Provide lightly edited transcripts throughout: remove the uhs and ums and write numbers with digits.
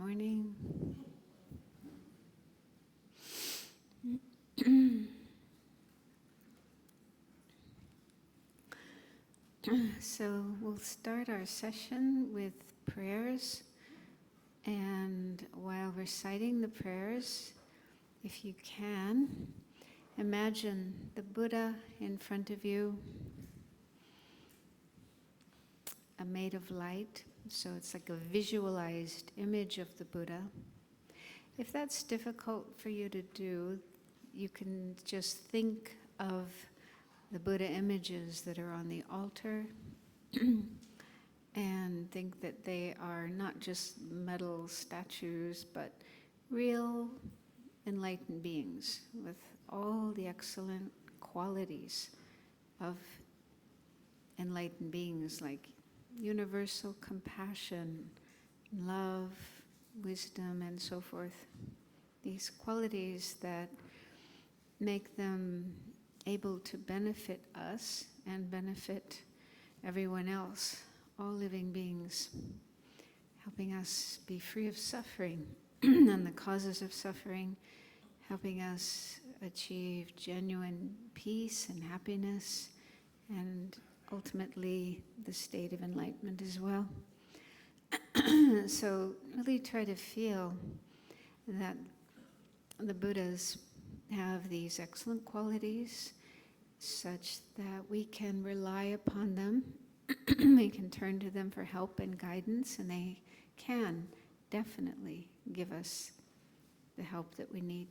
morning. So we'll start our session with prayers, and while reciting the prayers, if you can, imagine the Buddha in front of you, made of light, so it's like a visualized image of the Buddha. If that's difficult for you to do, you can just think of the Buddha images that are on the altar and think that they are not just metal statues, but real enlightened beings with all the excellent qualities of enlightened beings, like universal compassion, love, wisdom, and so forth. These qualities that make them able to benefit us and benefit everyone else, all living beings, helping us be free of suffering and the causes of suffering, helping us achieve genuine peace and happiness, and ultimately the state of enlightenment as well. So really try to feel that the Buddhas have these excellent qualities such that we can rely upon them. We can turn to them for help and guidance, and they can definitely give us the help that we need.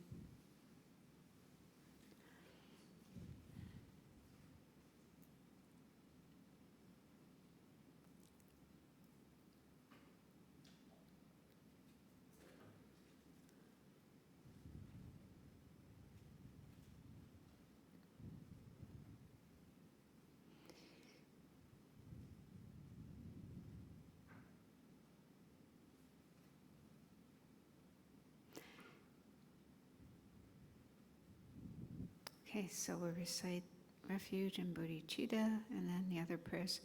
Okay, so we'll recite refuge and bodhicitta, and then the other prayers.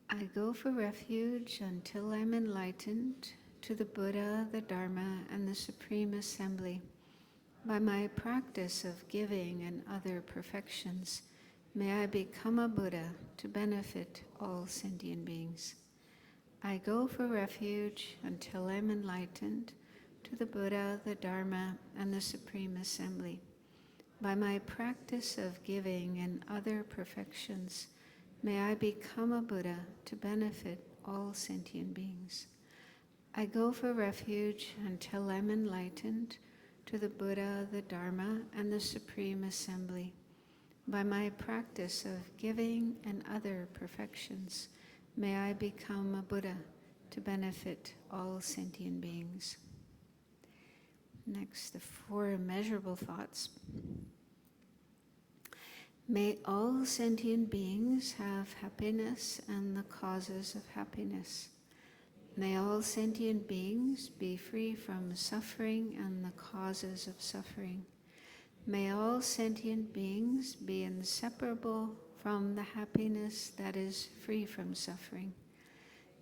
I go for refuge until I'm enlightened to the Buddha, the Dharma, and the Supreme Assembly. By my practice of giving and other perfections, may I become a Buddha to benefit all sentient beings. I go for refuge until I'm enlightened to the Buddha, the Dharma, and the Supreme Assembly. By my practice of giving and other perfections, may I become a Buddha to benefit all sentient beings. I go for refuge until I'm enlightened to the Buddha, the Dharma, and the Supreme Assembly. By my practice of giving and other perfections, may I become a Buddha to benefit all sentient beings. Next, the 4 immeasurable thoughts. May all sentient beings have happiness and the causes of happiness. May all sentient beings be free from suffering and the causes of suffering. May all sentient beings be inseparable from the happiness that is free from suffering.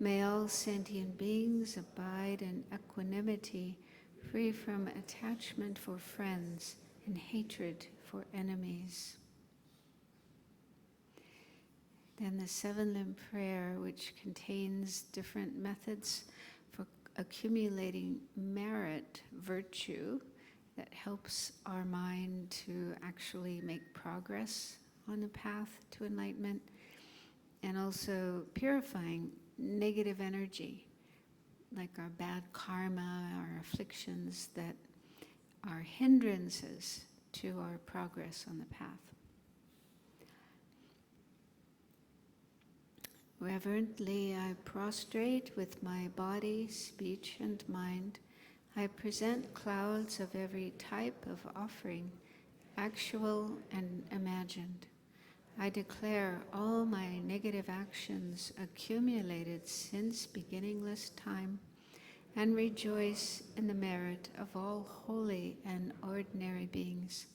May all sentient beings abide in equanimity, free from attachment for friends and hatred for enemies. Then the 7-limb prayer, which contains different methods for accumulating merit, virtue, that helps our mind to actually make progress on the path to enlightenment, and also purifying negative energy, like our bad karma, our afflictions that are hindrances to our progress on the path. Reverently, I prostrate with my body, speech, and mind. I present clouds of every type of offering, actual and imagined. I declare all my negative actions accumulated since beginningless time, and rejoice in the merit of all holy and ordinary beings.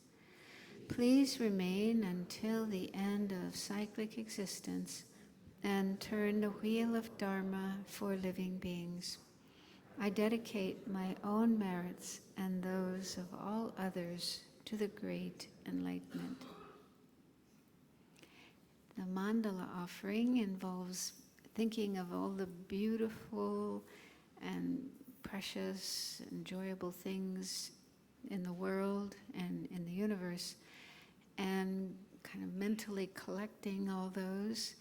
Please remain until the end of cyclic existence and turn the wheel of Dharma for living beings. I dedicate my own merits and those of all others to the great enlightenment. The mandala offering involves thinking of all the beautiful and precious, enjoyable things in the world and in the universe, and kind of mentally collecting all those,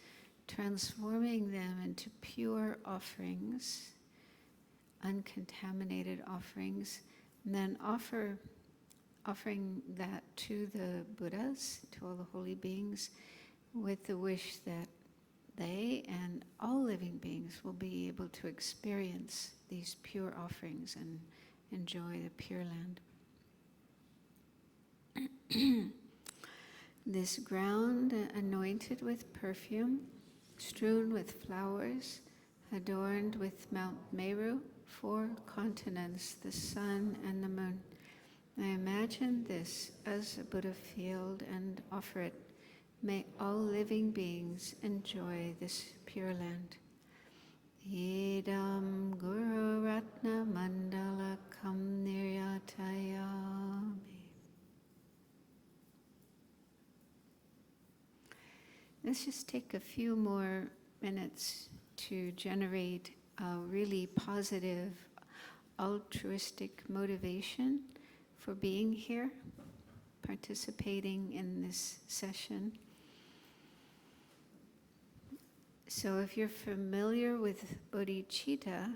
transforming them into pure offerings, uncontaminated offerings, and then offering that to the Buddhas, to all the holy beings, with the wish that they and all living beings will be able to experience these pure offerings and enjoy the Pure Land. This ground anointed with perfume, strewn with flowers, adorned with Mount Meru, 4 continents, the sun and the moon. I imagine this as a Buddha field and offer it. May all living beings enjoy this Pure Land. Idam Guru Ratna Mandala Kam Niryatayami. Let's just take a few more minutes to generate a really positive, altruistic motivation for being here, participating in this session. So if you're familiar with bodhicitta,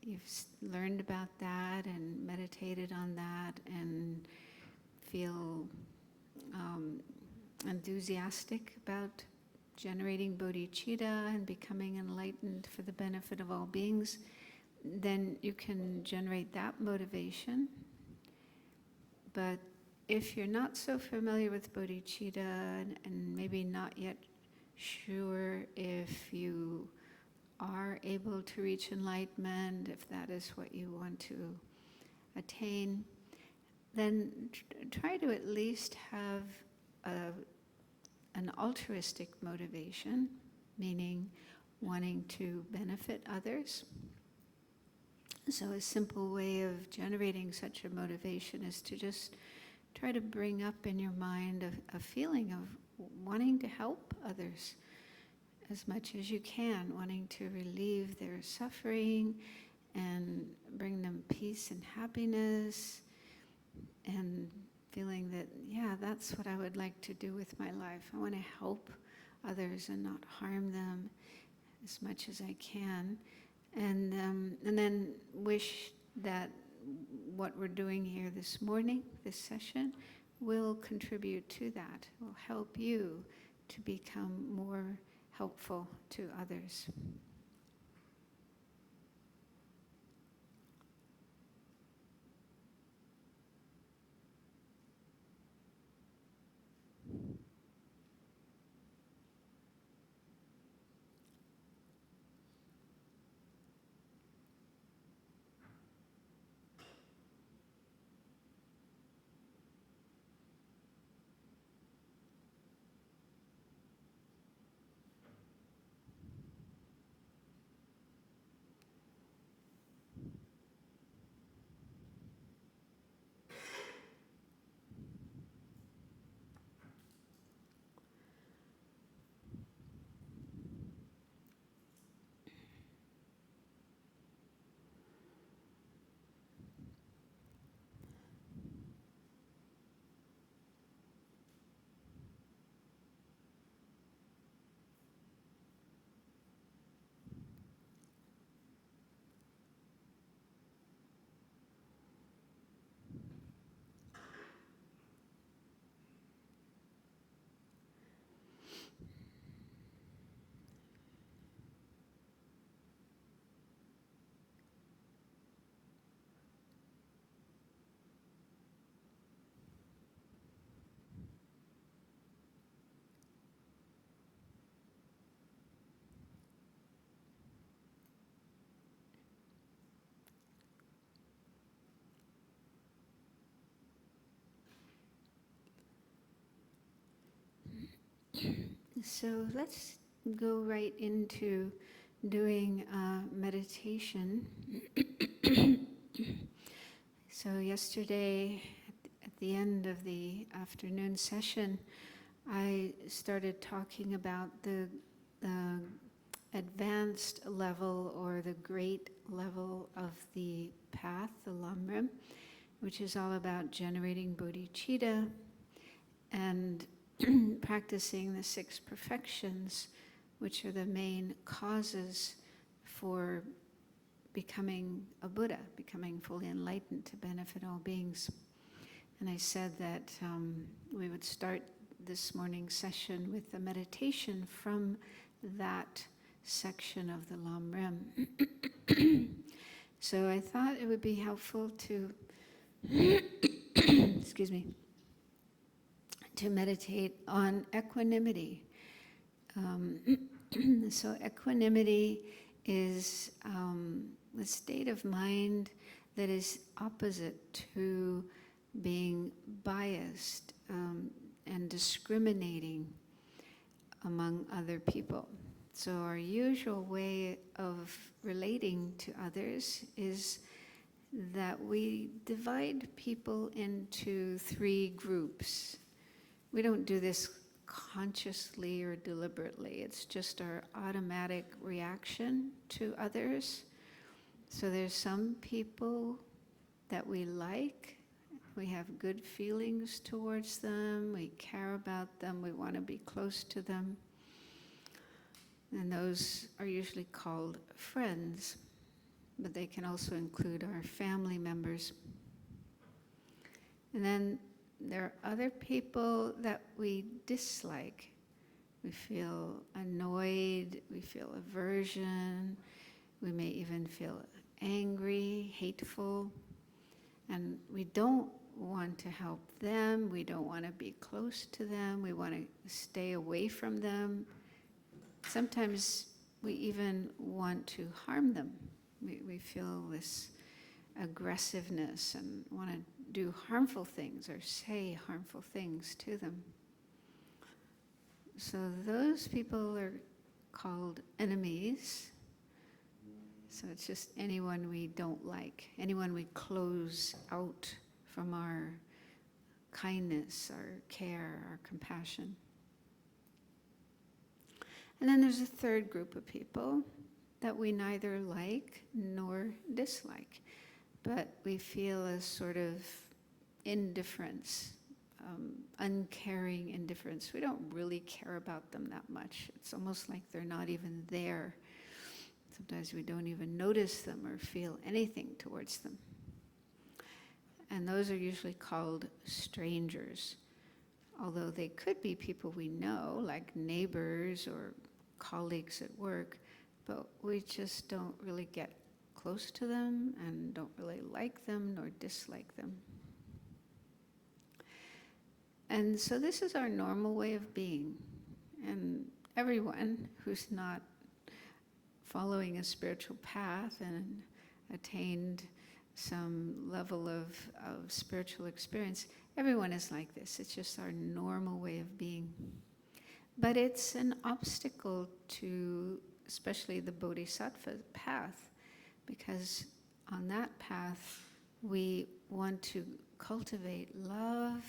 you've learned about that and meditated on that and feel enthusiastic about generating bodhicitta and becoming enlightened for the benefit of all beings, then you can generate that motivation. But if you're not so familiar with bodhicitta and maybe not yet sure if you are able to reach enlightenment, if that is what you want to attain, then try to at least have an altruistic motivation, meaning wanting to benefit others. So a simple way of generating such a motivation is to just try to bring up in your mind a feeling of wanting to help others as much as you can, wanting to relieve their suffering and bring them peace and happiness, and feeling that, yeah, that's what I would like to do with my life. I want to help others and not harm them as much as I can. And then wish that what we're doing here this morning, this session, will contribute to that, will help you to become more helpful to others. So let's go right into doing meditation. So yesterday, at the end of the afternoon session, I started talking about the advanced level or the great level of the path, the Lamrim, which is all about generating bodhicitta and practicing the 6 perfections, which are the main causes for becoming a Buddha, becoming fully enlightened to benefit all beings. And I said that we would start this morning's session with a meditation from that section of the Lamrim. So I thought it would be helpful to, excuse me, to meditate on equanimity. So equanimity is the state of mind that is opposite to being biased and discriminating among other people. So our usual way of relating to others is that we divide people into 3 groups. We don't do this consciously or deliberately. It's just our automatic reaction to others. So there's some people that we like. We have good feelings towards them. We care about them. We want to be close to them. And those are usually called friends. But they can also include our family members. And then there are other people that we dislike. We feel annoyed, we feel aversion, we may even feel angry, hateful, and we don't want to help them, we don't want to be close to them, we want to stay away from them. Sometimes we even want to harm them. We feel this aggressiveness and want to do harmful things or say harmful things to them. So those people are called enemies. So it's just anyone we don't like, anyone we close out from our kindness, our care, our compassion. And then there's a 3rd group of people that we neither like nor dislike, but we feel a sort of indifference, uncaring indifference. We don't really care about them that much. It's almost like they're not even there. Sometimes we don't even notice them or feel anything towards them. And those are usually called strangers, although they could be people we know, like neighbors or colleagues at work, but we just don't really get close to them and don't really like them nor dislike them. And so this is our normal way of being. And everyone who's not following a spiritual path and attained some level of spiritual experience, everyone is like this. It's just our normal way of being. But it's an obstacle to especially the Bodhisattva path, because on that path we want to cultivate love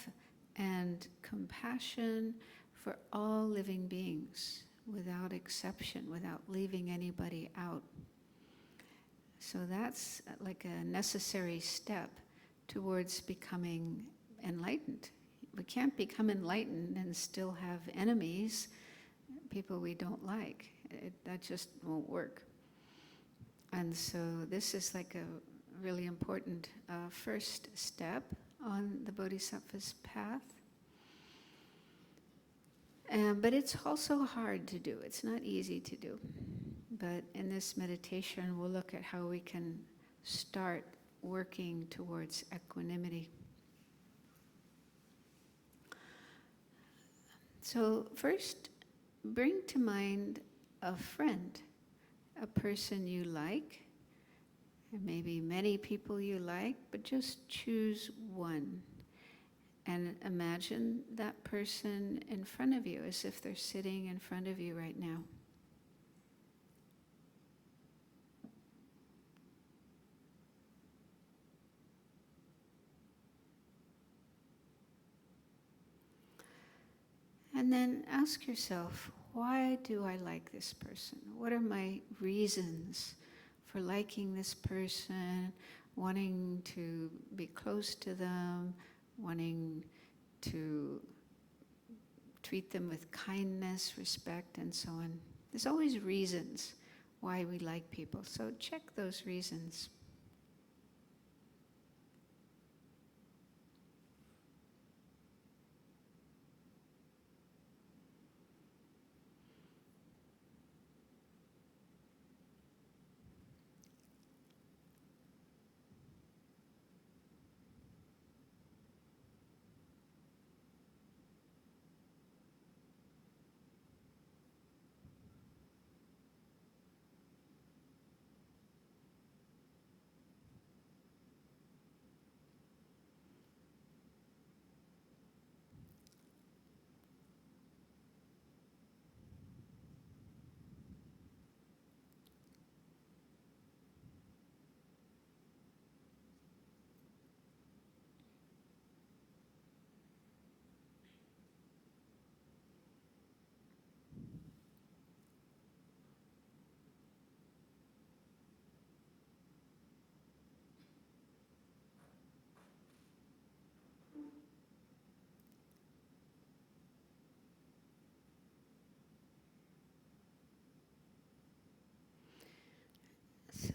and compassion for all living beings without exception, without leaving anybody out. So that's like a necessary step towards becoming enlightened. We can't become enlightened and still have enemies, people we don't like. That just won't work. And so this is like a really important first step on the Bodhisattva's path. But it's also hard to do. It's not easy to do. But in this meditation, we'll look at how we can start working towards equanimity. So first, bring to mind a friend, a person you like, and maybe many people you like, but just choose one. And imagine that person in front of you as if they're sitting in front of you right now. And then ask yourself, why do I like this person? What are my reasons for liking this person, wanting to be close to them, wanting to treat them with kindness, respect, and so on? There's always reasons why we like people, so check those reasons.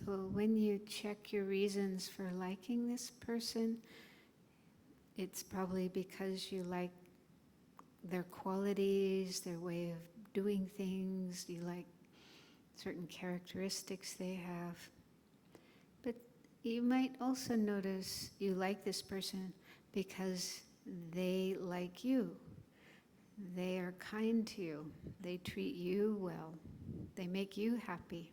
So when you check your reasons for liking this person, it's probably because you like their qualities, their way of doing things, you like certain characteristics they have. But you might also notice you like this person because they like you. They are kind to you. They treat you well. They make you happy.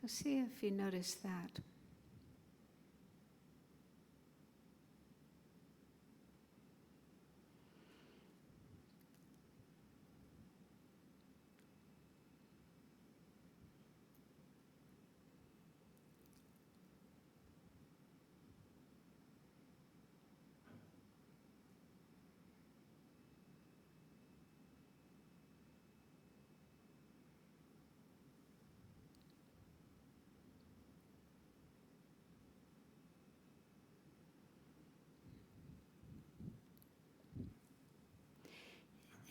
So see if you notice that.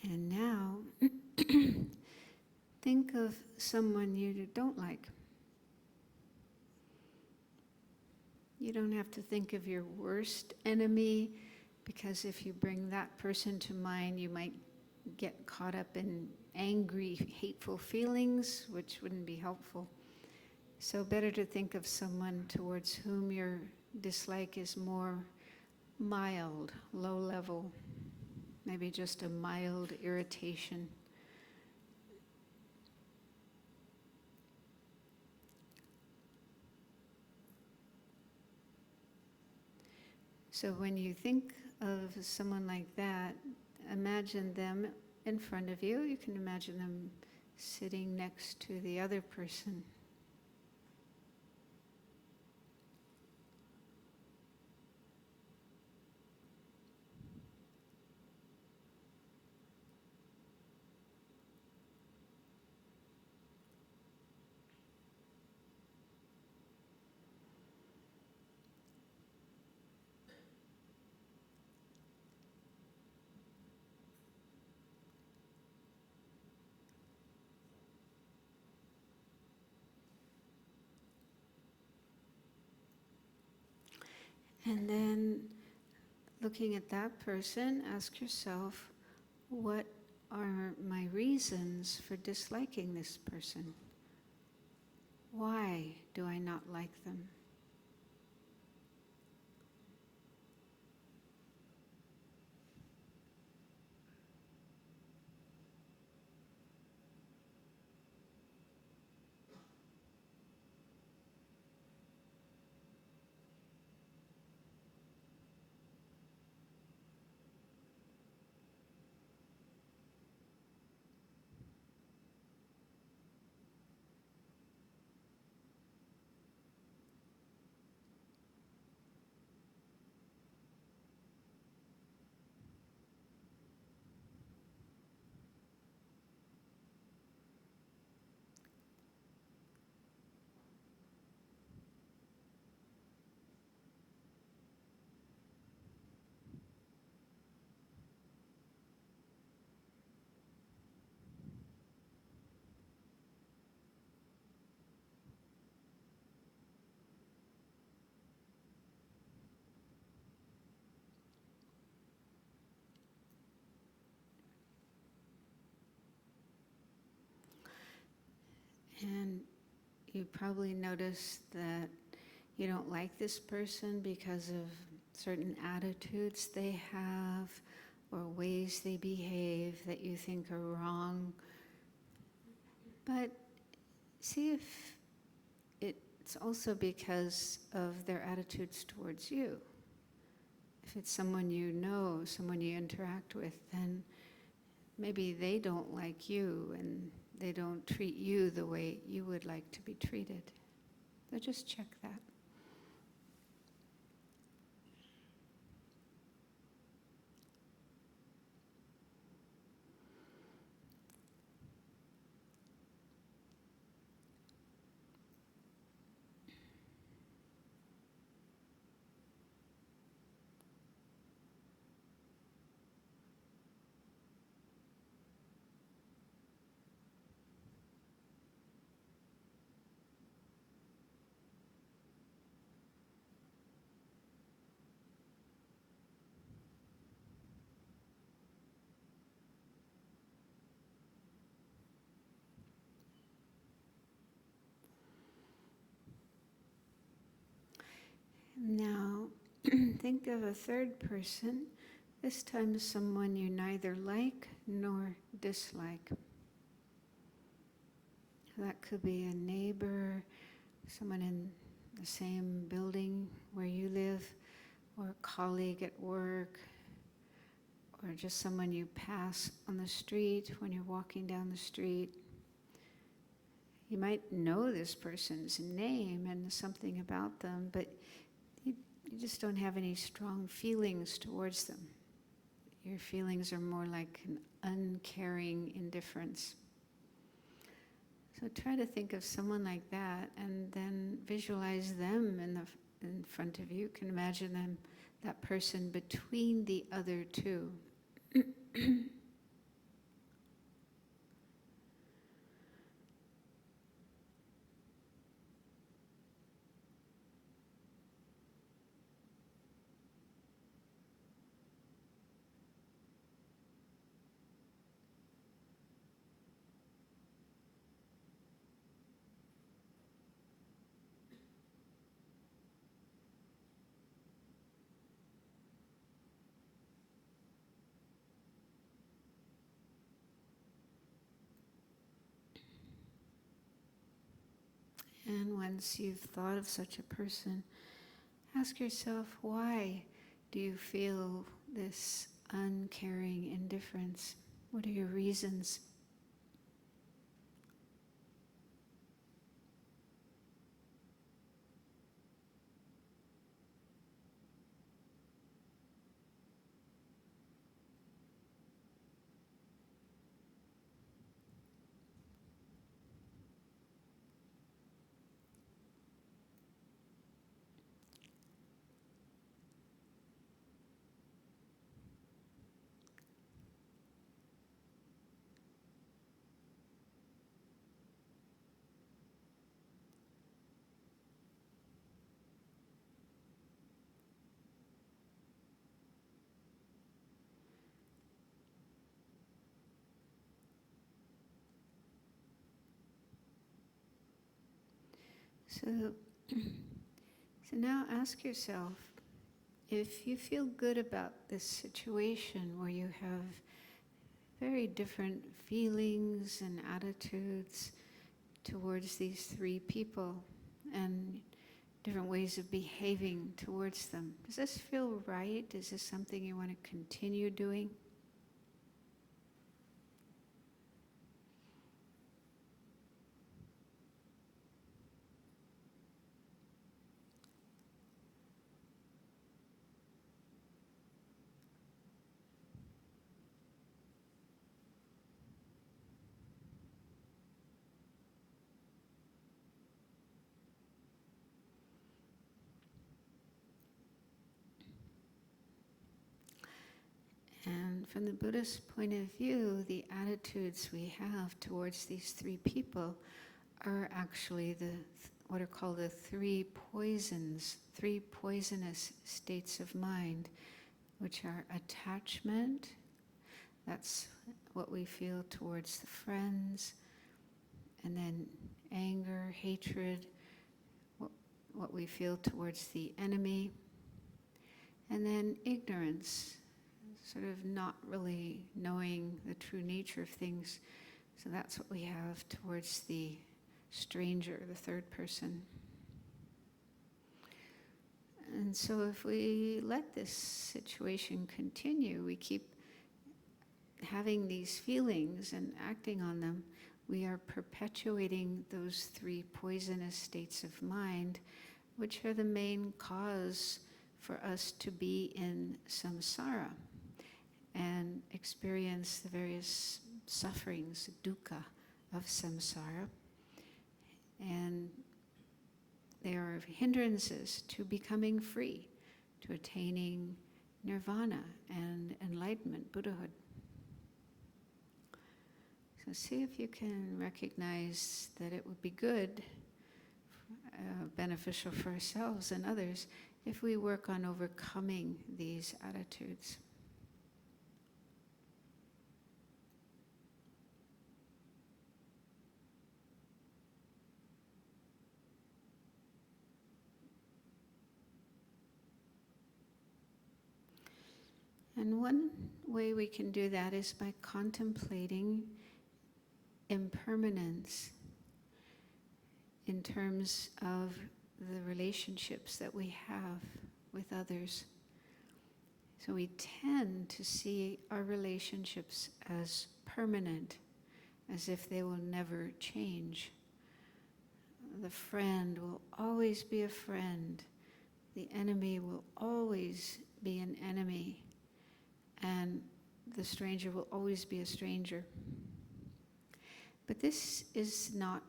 And now, think of someone you don't like. You don't have to think of your worst enemy, because if you bring that person to mind, you might get caught up in angry, hateful feelings, which wouldn't be helpful. So better to think of someone towards whom your dislike is more mild, low level, maybe just a mild irritation. So when you think of someone like that, imagine them in front of you. You can imagine them sitting next to the other person. And then, looking at that person, ask yourself, what are my reasons for disliking this person? Why do I not like them? And you probably notice that you don't like this person because of certain attitudes they have or ways they behave that you think are wrong. But see if it's also because of their attitudes towards you. If it's someone you know, someone you interact with, then maybe they don't like you and they don't treat you the way you would like to be treated. So just check that. Now, think of a third person, this time someone you neither like nor dislike. That could be a neighbor, someone in the same building where you live, or a colleague at work, or just someone you pass on the street when you're walking down the street. You might know this person's name and something about them, but you just don't have any strong feelings towards them. Your feelings are more like an uncaring indifference. So try to think of someone like that and then visualize them in front of you. You can imagine them, that person between the other two. And once you've thought of such a person, ask yourself, why do you feel this uncaring indifference? What are your reasons? So now ask yourself, if you feel good about this situation where you have very different feelings and attitudes towards these three people and different ways of behaving towards them, does this feel right? Is this something you want to continue doing? And from the Buddhist point of view, the attitudes we have towards these three people are actually what are called the three poisonous states of mind, which are attachment, that's what we feel towards the friends, and then anger, hatred, what we feel towards the enemy. And then ignorance, sort of not really knowing the true nature of things. So that's what we have towards the stranger, the third person. And so if we let this situation continue, we keep having these feelings and acting on them, we are perpetuating those three poisonous states of mind, which are the main cause for us to be in samsara and experience the various sufferings, dukkha, of samsara. And they are hindrances to becoming free, to attaining nirvana and enlightenment, Buddhahood. So see if you can recognize that it would be good, beneficial for ourselves and others, if we work on overcoming these attitudes. And one way we can do that is by contemplating impermanence in terms of the relationships that we have with others. So we tend to see our relationships as permanent, as if they will never change. The friend will always be a friend. The enemy will always be an enemy. And the stranger will always be a stranger. But this is not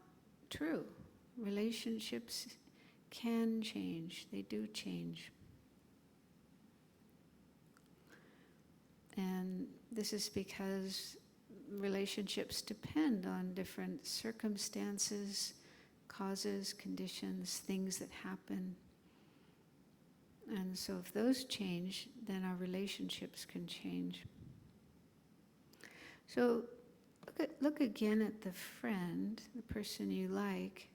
true. Relationships can change. They do change. And this is because relationships depend on different circumstances, causes, conditions, things that happen. And so if those change, then our relationships can change. So look again at the friend, the person you like,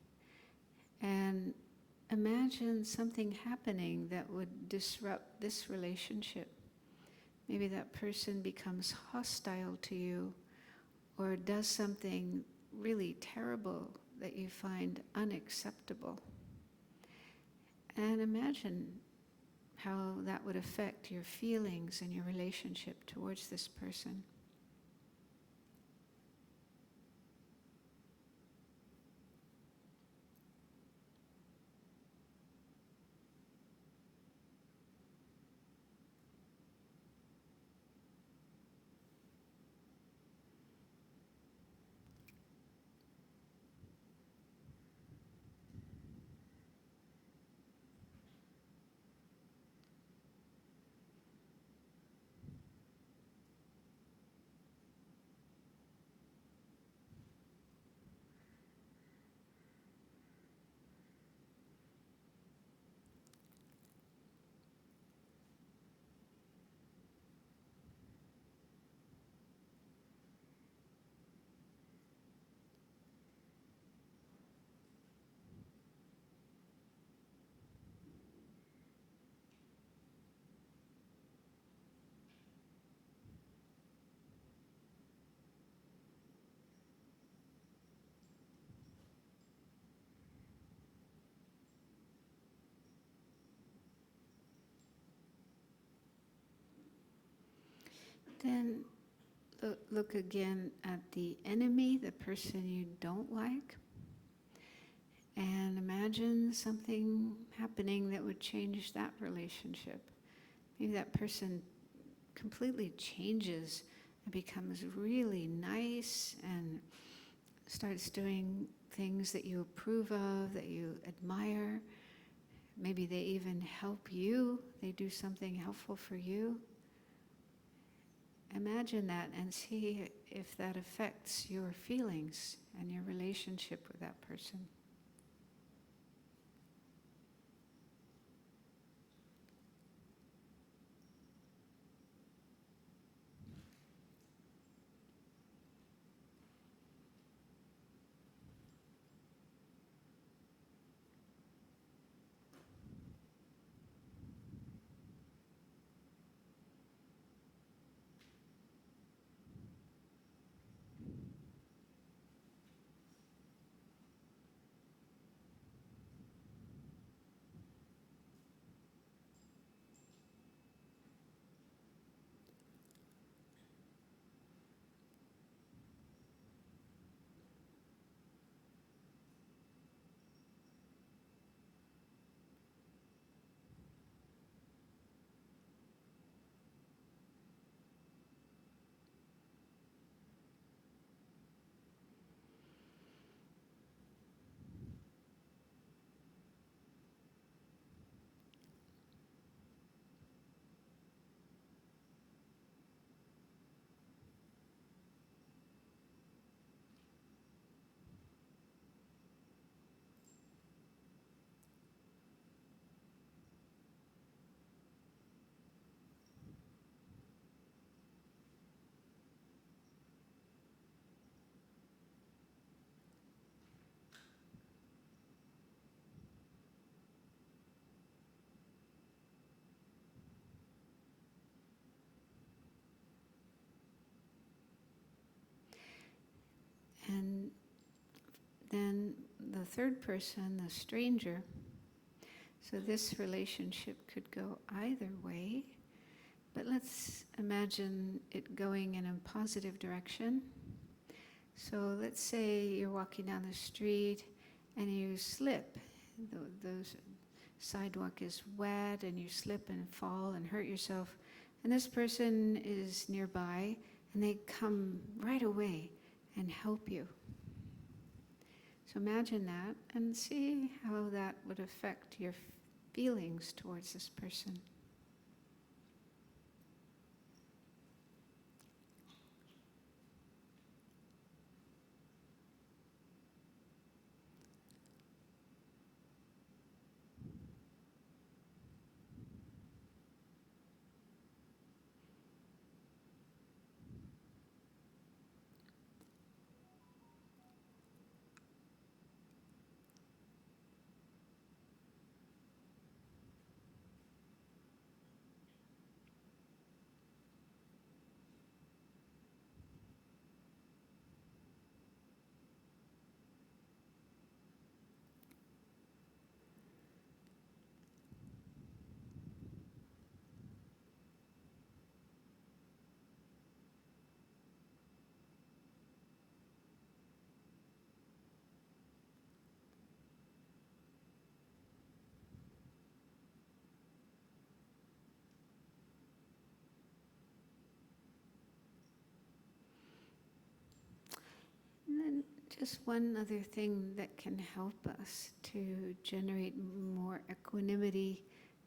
and imagine something happening that would disrupt this relationship. Maybe that person becomes hostile to you or does something really terrible that you find unacceptable. And imagine how that would affect your feelings and your relationship towards this person. Then look again at the enemy, the person you don't like, and imagine something happening that would change that relationship. Maybe that person completely changes and becomes really nice and starts doing things that you approve of, that you admire. Maybe they even help you. They do something helpful for you. Imagine that and see if that affects your feelings and your relationship with that person. then the third person, the stranger, so this relationship could go either way, but let's imagine it going in a positive direction. So let's say you're walking down the street and you slip. The sidewalk is wet and you slip and fall and hurt yourself. And this person is nearby and they come right away and help you. So imagine that and see how that would affect your feelings towards this person. And then just one other thing that can help us to generate more equanimity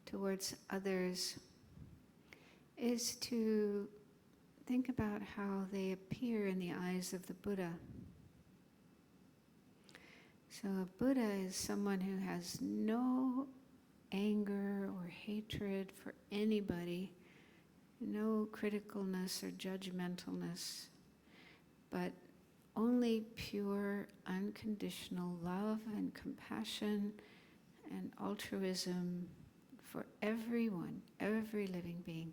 towards others is to think about how they appear in the eyes of the Buddha. So a Buddha is someone who has no anger or hatred for anybody, no criticalness or judgmentalness, but only pure, unconditional love and compassion and altruism for everyone, every living being.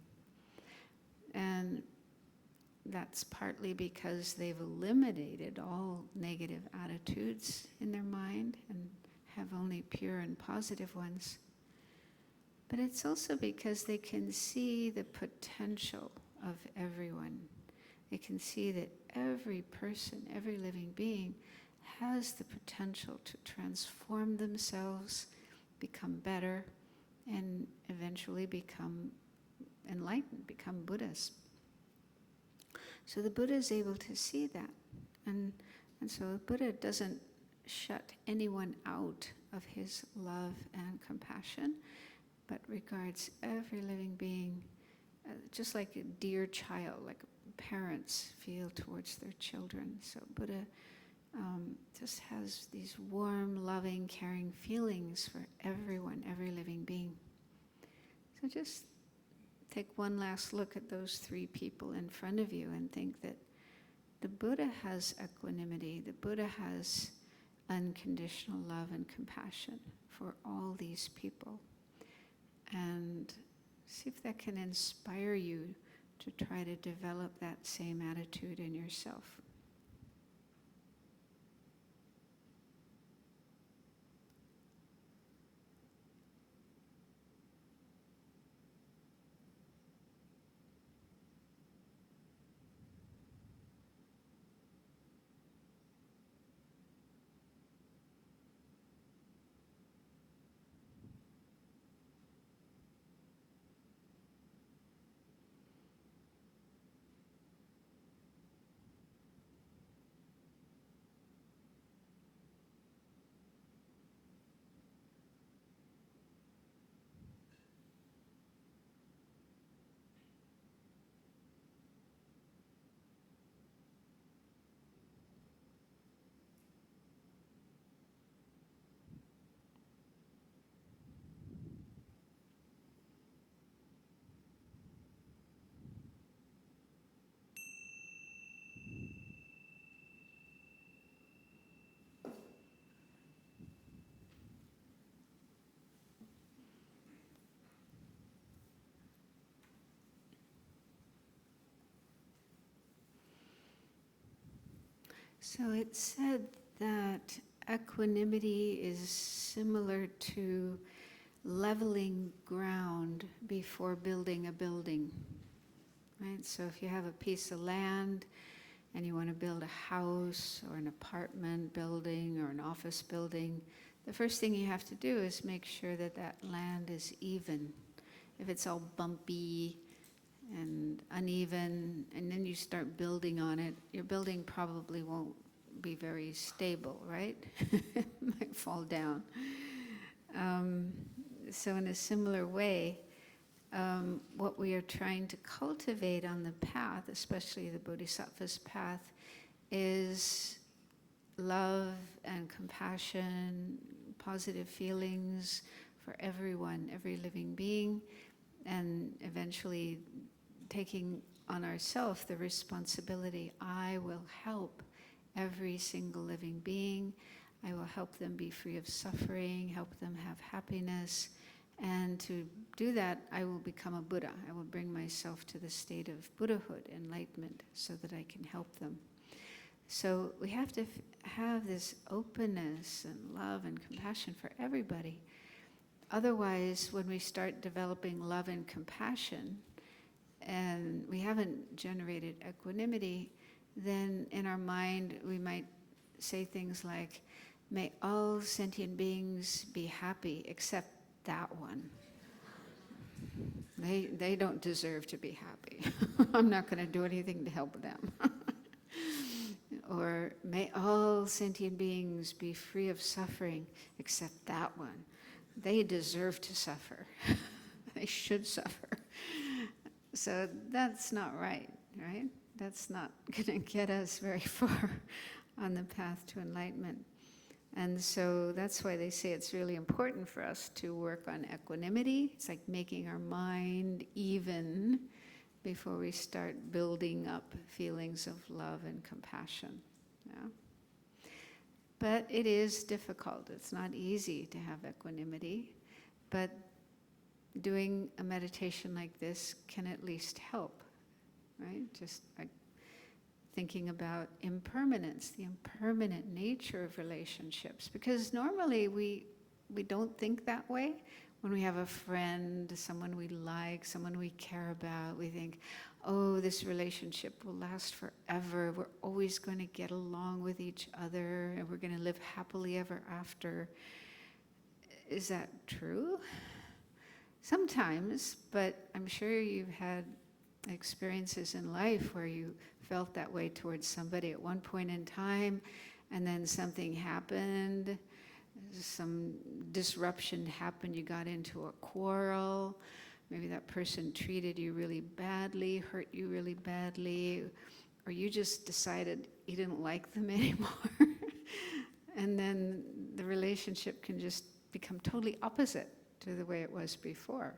And that's partly because they've eliminated all negative attitudes in their mind and have only pure and positive ones. But it's also because they can see the potential of everyone. They can see that every person, every living being has the potential to transform themselves, become better, and eventually become enlightened, become Buddhas. So the Buddha is able to see that. And so the Buddha doesn't shut anyone out of his love and compassion, but regards every living being just like a dear child, like parents feel towards their children. So Buddha just has these warm, loving, caring feelings for everyone, every living being. So just take one last look at those three people in front of you and think that the Buddha has equanimity, the Buddha has unconditional love and compassion for all these people. And see if that can inspire you to try to develop that same attitude in yourself. So it's said that equanimity is similar to leveling ground before building a building, right? So if you have a piece of land and you want to build a house or an apartment building or an office building, the first thing you have to do is make sure that that land is even. If it's all bumpy and uneven, and then you start building on it, your building probably won't be very stable, right? It might fall down. So in a similar way, what we are trying to cultivate on the path, especially the Bodhisattva's path, is love and compassion, positive feelings for everyone, every living being, and eventually taking on ourselves the responsibility, I will help every single living being. I will help them be free of suffering, help them have happiness. And to do that, I will become a Buddha. I will bring myself to the state of Buddhahood, enlightenment, so that I can help them. So we have to have this openness and love and compassion for everybody. Otherwise, when we start developing love and compassion, and we haven't generated equanimity, then in our mind we might say things like, may all sentient beings be happy except that one. They don't deserve to be happy. I'm not going to do anything to help them. Or may all sentient beings be free of suffering except that one. They deserve to suffer. They should suffer. So that's not right? That's not going to get us very far on the path to enlightenment. And so that's why they say it's really important for us to work on equanimity. It's like making our mind even before we start building up feelings of love and compassion. Yeah? But it is difficult. It's not easy to have equanimity. But doing a meditation like this can at least help, right? Just like thinking about impermanence, the impermanent nature of relationships. Because normally we don't think that way. When we have a friend, someone we like, someone we care about, we think, oh, this relationship will last forever. We're always going to get along with each other, and we're going to live happily ever after. Is that true? Sometimes, but I'm sure you've had experiences in life where you felt that way towards somebody at one point in time, and then something happened, some disruption happened, you got into a quarrel, maybe that person treated you really badly, hurt you really badly, or you just decided you didn't like them anymore. And then the relationship can just become totally opposite to the way it was before.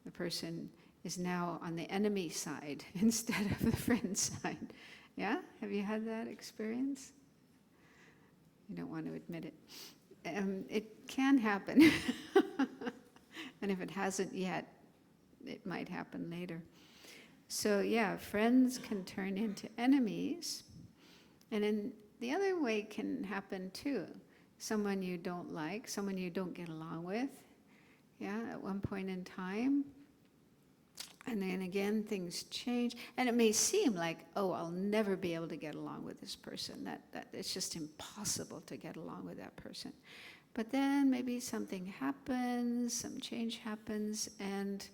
The person is now on the enemy side instead of the friend side. Yeah? Have you had that experience? You don't want to admit it. It can happen. And if it hasn't yet, it might happen later. So yeah, friends can turn into enemies. And in the other way can happen too. Someone you don't like, someone you don't get along with, yeah, at one point in time. And then again, things change. And it may seem like, oh, I'll never be able to get along with this person. That it's just impossible to get along with that person. But then maybe something happens, some change happens, and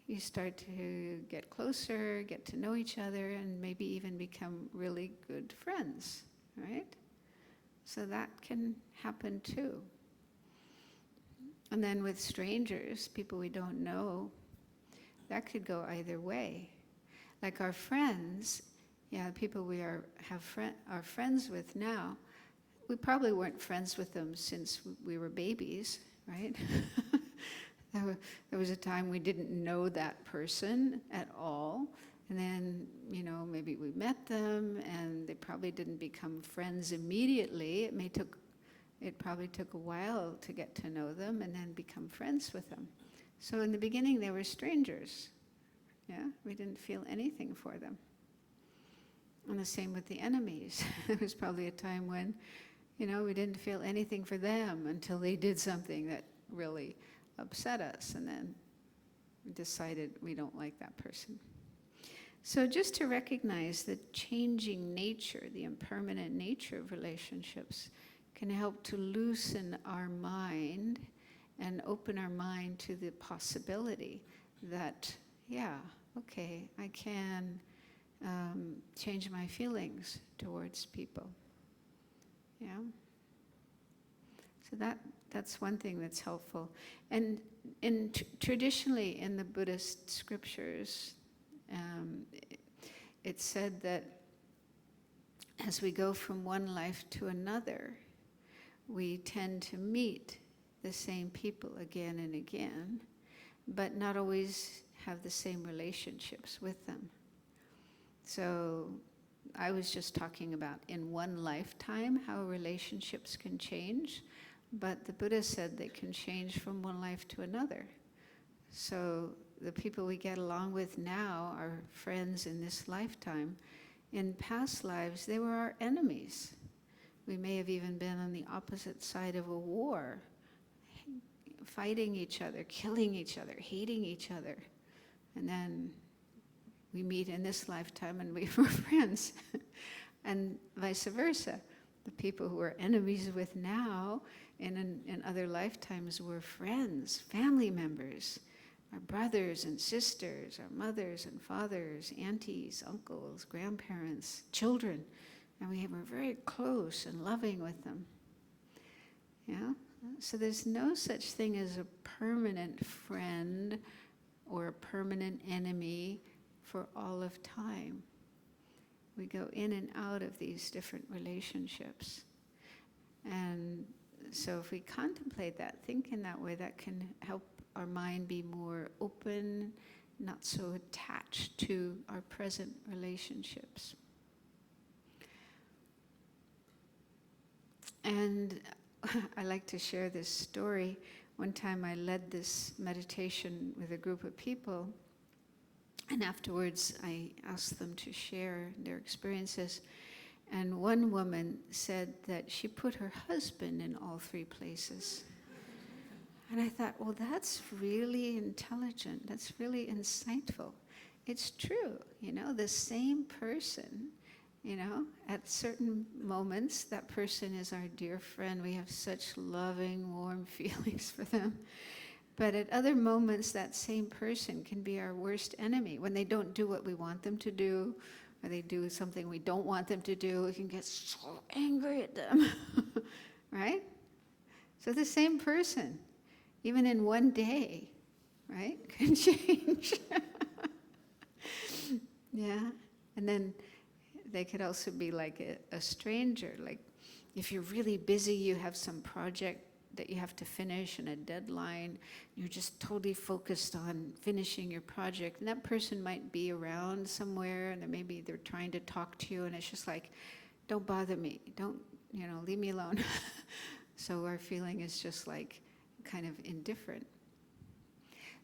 you start to get closer, get to know each other, and maybe even become really good friends, right? So that can happen too. And then with strangers, people we don't know, that could go either way. Like our friends, yeah, people we are friends with now, we probably weren't friends with them since we were babies, right? There was a time we didn't know that person at all, and then, maybe we met them, and they probably didn't become friends immediately. It probably took a while to get to know them and then become friends with them. So in the beginning, they were strangers. Yeah, we didn't feel anything for them. And the same with the enemies. There was probably a time when, We didn't feel anything for them until they did something that really upset us, and then we decided we don't like that person. So just to recognize the changing nature, the impermanent nature of relationships can help to loosen our mind and open our mind to the possibility that, yeah, okay, I can change my feelings towards people. Yeah. So that's one thing that's helpful. And traditionally in the Buddhist scriptures, it's said that as we go from one life to another, we tend to meet the same people again and again, but not always have the same relationships with them. So I was just talking about in one lifetime how relationships can change, but the Buddha said they can change from one life to another. So the people we get along with now are friends in this lifetime. In past lives, they were our enemies. We may have even been on the opposite side of a war, fighting each other, killing each other, hating each other. And then we meet in this lifetime and we were friends. And vice versa. The people who we're enemies with now, in other lifetimes, were friends, family members, our brothers and sisters, our mothers and fathers, aunties, uncles, grandparents, children. And we were very close and loving with them. Yeah? So there's no such thing as a permanent friend or a permanent enemy for all of time. We go in and out of these different relationships. And so if we contemplate that, think in that way, that can help our mind be more open, not so attached to our present relationships. And I like to share this story. One time I led this meditation with a group of people, and afterwards I asked them to share their experiences. And one woman said that she put her husband in all three places. And I thought, well, that's really intelligent. That's really insightful. It's true, the same person, at certain moments, that person is our dear friend. We have such loving, warm feelings for them. But at other moments, that same person can be our worst enemy. When they don't do what we want them to do, or they do something we don't want them to do, we can get so angry at them, right? So the same person, even in one day, right, can change. Yeah, and then they could also be like a stranger. Like if you're really busy, you have some project that you have to finish and a deadline, you're just totally focused on finishing your project, and that person might be around somewhere, and maybe they're trying to talk to you, and it's just like, don't bother me, don't, leave me alone. So our feeling is just like kind of indifferent.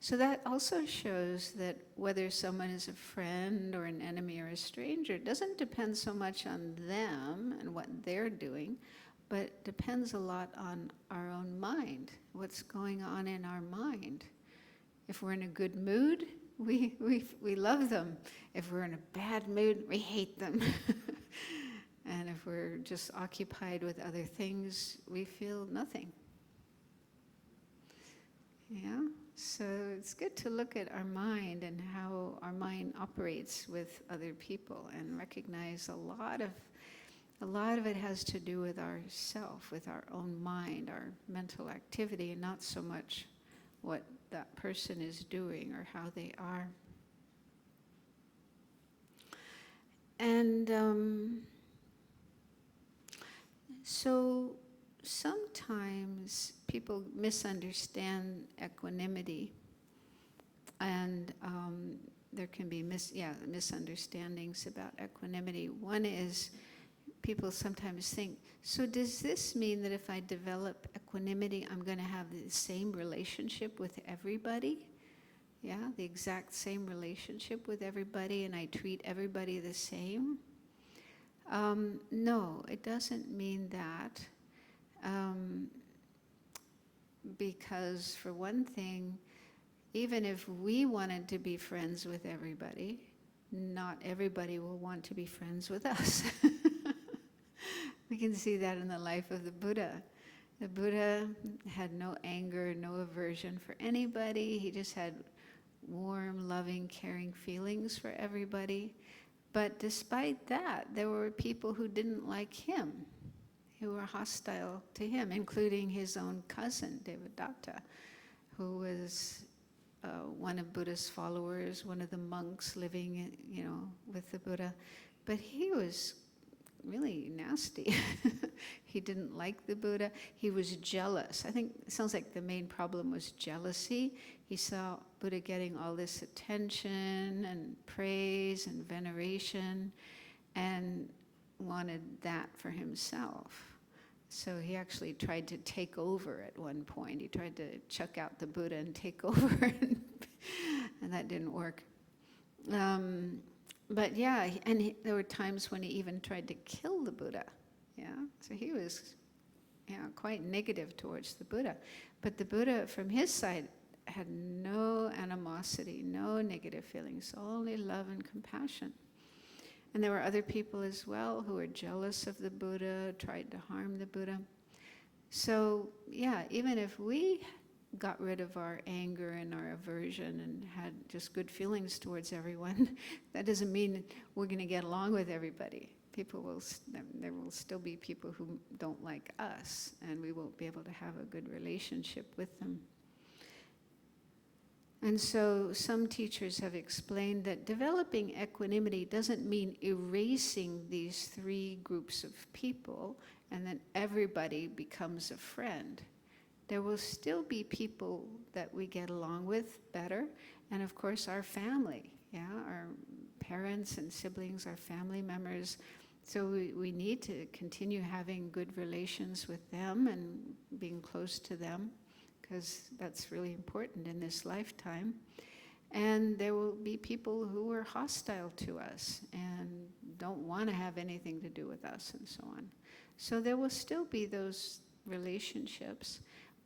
So that also shows that whether someone is a friend or an enemy or a stranger doesn't depend so much on them and what they're doing, but depends a lot on our own mind, what's going on in our mind. If we're in a good mood, we love them. If we're in a bad mood, we hate them. And if we're just occupied with other things, we feel nothing. Yeah? So it's good to look at our mind and how our mind operates with other people and recognize a lot of it has to do with ourself, with our own mind, our mental activity, and not so much what that person is doing or how they are. And so sometimes people misunderstand equanimity, and there can be misunderstandings about equanimity. One is people sometimes think, so does this mean that if I develop equanimity, I'm going to have the same relationship with everybody? Yeah, the exact same relationship with everybody, and I treat everybody the same? No, it doesn't mean that. Um, because for one thing, even if we wanted to be friends with everybody, not everybody will want to be friends with us. We can see that in the life of the Buddha. The Buddha had no anger, no aversion for anybody. He just had warm, loving, caring feelings for everybody. But despite that, there were people who didn't like him, who were hostile to him, including his own cousin, Devadatta, who was one of Buddha's followers, one of the monks living, with the Buddha. But he was really nasty. He didn't like the Buddha. He was jealous. I think it sounds like the main problem was jealousy. He saw Buddha getting all this attention and praise and veneration and wanted that for himself. So he actually tried to take over at one point. He tried to chuck out the Buddha and take over, and that didn't work. But yeah, there were times when he even tried to kill the Buddha. Yeah, so he was, quite negative towards the Buddha. But the Buddha, from his side, had no animosity, no negative feelings, only love and compassion. And there were other people as well who were jealous of the Buddha, tried to harm the Buddha. So yeah, even if we got rid of our anger and our aversion and had just good feelings towards everyone, that doesn't mean we're going to get along with everybody. There will still be people who don't like us, and we won't be able to have a good relationship with them. And so some teachers have explained that developing equanimity doesn't mean erasing these three groups of people and then everybody becomes a friend. There will still be people that we get along with better, and of course our family, our parents and siblings, our family members. So we need to continue having good relations with them and being close to them, because that's really important in this lifetime. And there will be people who are hostile to us and don't want to have anything to do with us and so on. So there will still be those relationships.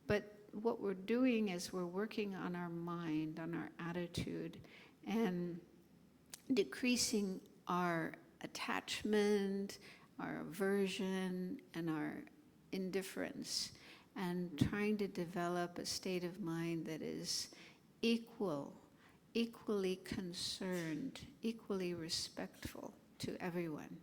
But what we're doing is we're working on our mind, on our attitude, and decreasing our attachment, our aversion, and our indifference, and trying to develop a state of mind that is equally concerned, equally respectful to everyone,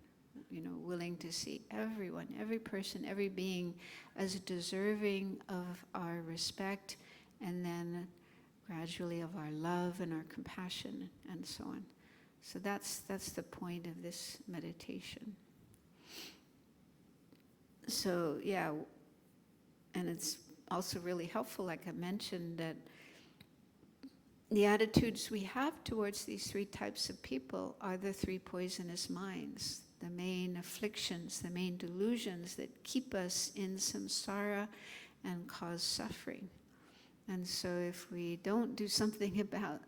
willing to see everyone, every person, every being as deserving of our respect, and then gradually of our love and our compassion and so on. So that's the point of this meditation. So yeah, and it's also really helpful, like I mentioned, that the attitudes we have towards these three types of people are the three poisonous minds, the main afflictions, the main delusions that keep us in samsara and cause suffering. And so if we don't do something about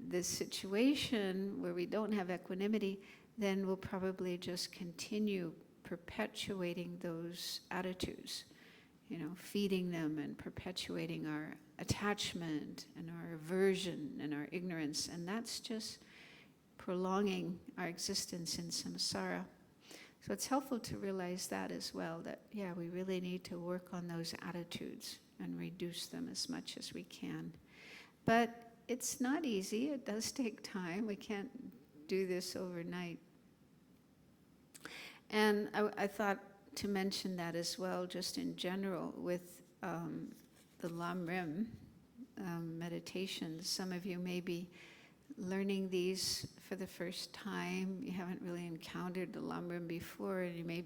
this situation where we don't have equanimity, then we'll probably just continue perpetuating those attitudes, feeding them and perpetuating our attachment and our aversion and our ignorance. And that's just prolonging our existence in samsara. So it's helpful to realize that as well, that we really need to work on those attitudes and reduce them as much as we can. But it's not easy. It does take time. We can't do this overnight. And I thought to mention that as well, just in general, with the Lamrim meditations. Some of you may be learning these for the first time. You haven't really encountered the Lamrim before, and you may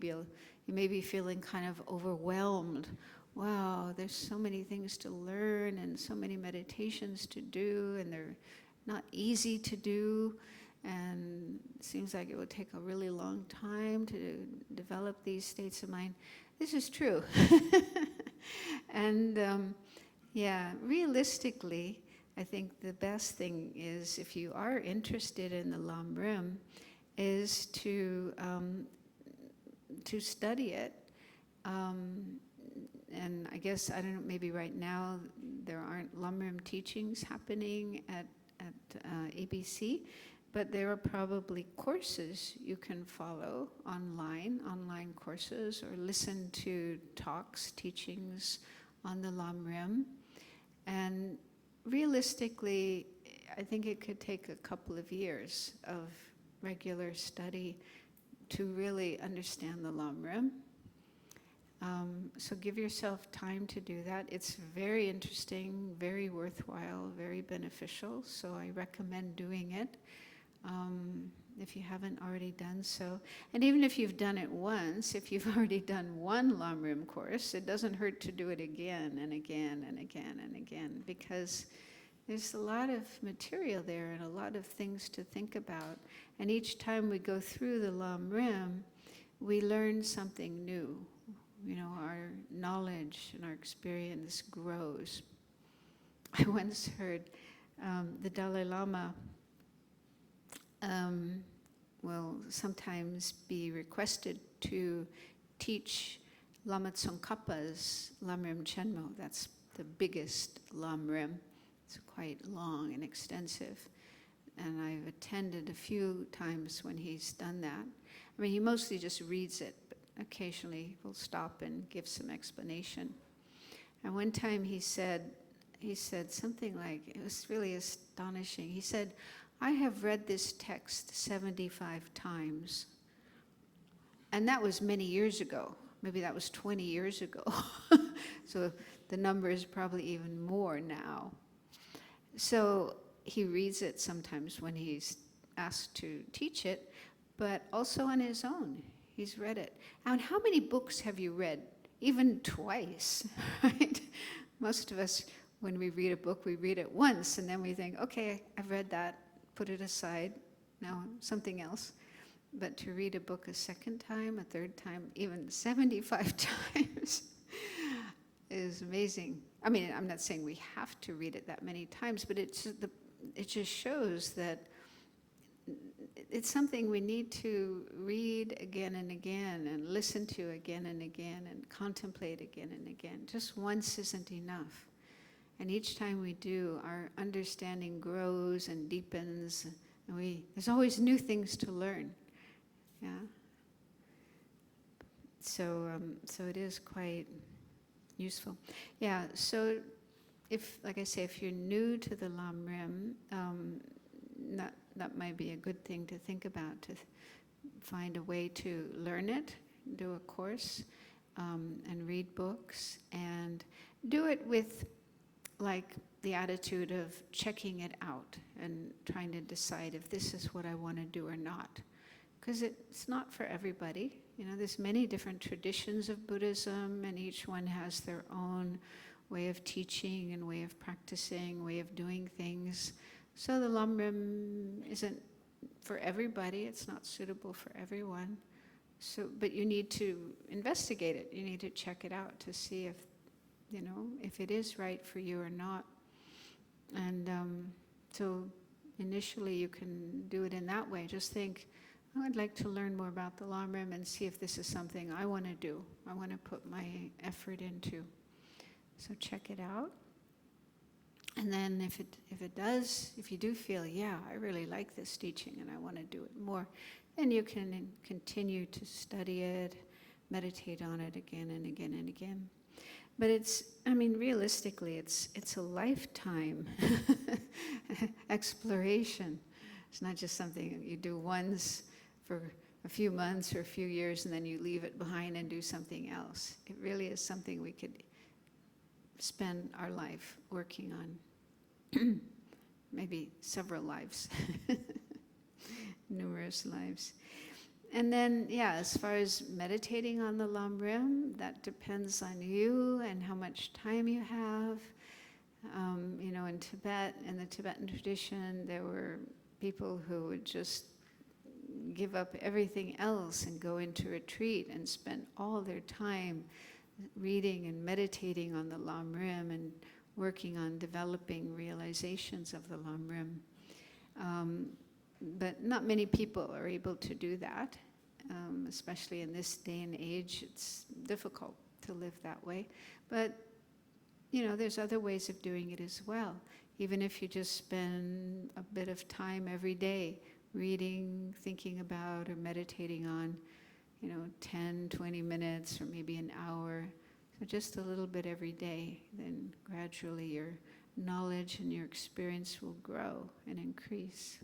be feeling kind of overwhelmed. Wow, there's so many things to learn and so many meditations to do, and they're not easy to do, and it seems like it would take a really long time to develop these states of mind. This is true. And realistically, I think the best thing is, if you are interested in the Lamrim, is to study it, And I guess, I don't know, maybe right now there aren't Lamrim teachings happening at ABC, but there are probably courses you can follow online courses, or listen to talks, teachings on the Lamrim. And realistically, I think it could take a couple of years of regular study to really understand the Lamrim. So give yourself time to do that. It's very interesting, very worthwhile, very beneficial. So I recommend doing it if you haven't already done so. And even if you've done it once, if you've already done one Lamrim course, it doesn't hurt to do it again and again and again and again, because there's a lot of material there and a lot of things to think about. And each time we go through the Lamrim, we learn something new. You know, our knowledge and our experience grows. I once heard the Dalai Lama will sometimes be requested to teach Lama Tsongkhapa's Lamrim Chenmo. That's the biggest Lamrim. It's quite long and extensive. And I've attended a few times when he's done that. I mean, he mostly just reads it, but occasionally he'll stop and give some explanation. And one time he said something like, it was really astonishing. He said, "I have read this text 75 times." And that was many years ago. Maybe that was 20 years ago. So the number is probably even more now. So he reads it sometimes when he's asked to teach it, but also on his own. He's read it. And how many books have you read? Even twice, right? Most of us, when we read a book, we read it once, and then we think, okay, I've read that, put it aside, now something else. But to read a book a second time, a third time, even 75 times is amazing. I mean, I'm not saying we have to read it that many times, but it just shows that it's something we need to read again and again, and listen to again and again, and contemplate again and again. Just once isn't enough. And each time we do, our understanding grows and deepens, and there's always new things to learn. Yeah. So it is quite useful. Yeah. So like I say, if you're new to the Lamrim, that might be a good thing to think about, to find a way to learn it, do a course, and read books, and do it with like the attitude of checking it out and trying to decide if this is what I want to do or not. Because it's not for everybody. You know, there's many different traditions of Buddhism, and each one has their own way of teaching and way of practicing, way of doing things. So the Lamrim isn't for everybody. It's not suitable for everyone. So, but you need to investigate it. You need to check it out to see if, you know, if it is right for you or not. And so initially you can do it in that way. Just think, oh, I'd like to learn more about the Lamrim and see if this is something I want to do. I want to put my effort into. So check it out. And then if you do feel, yeah, I really like this teaching and I want to do it more, then you can continue to study it, meditate on it again and again and again. But realistically, it's a lifetime exploration. It's not just something you do once for a few months or a few years and then you leave it behind and do something else. It really is something we could spend our life working on. Maybe several lives, numerous lives. And then, yeah, as far as meditating on the Lamrim, that depends on you and how much time you have. In Tibet, in the Tibetan tradition, there were people who would just give up everything else and go into retreat and spend all their time reading and meditating on the Lamrim and working on developing realizations of the Lamrim. But not many people are able to do that, especially in this day and age. It's difficult to live that way. But, you know, there's other ways of doing it as well. Even if you just spend a bit of time every day reading, thinking about, or meditating on, 10, 20 minutes, or maybe an hour. So just a little bit every day, then gradually your knowledge and your experience will grow and increase.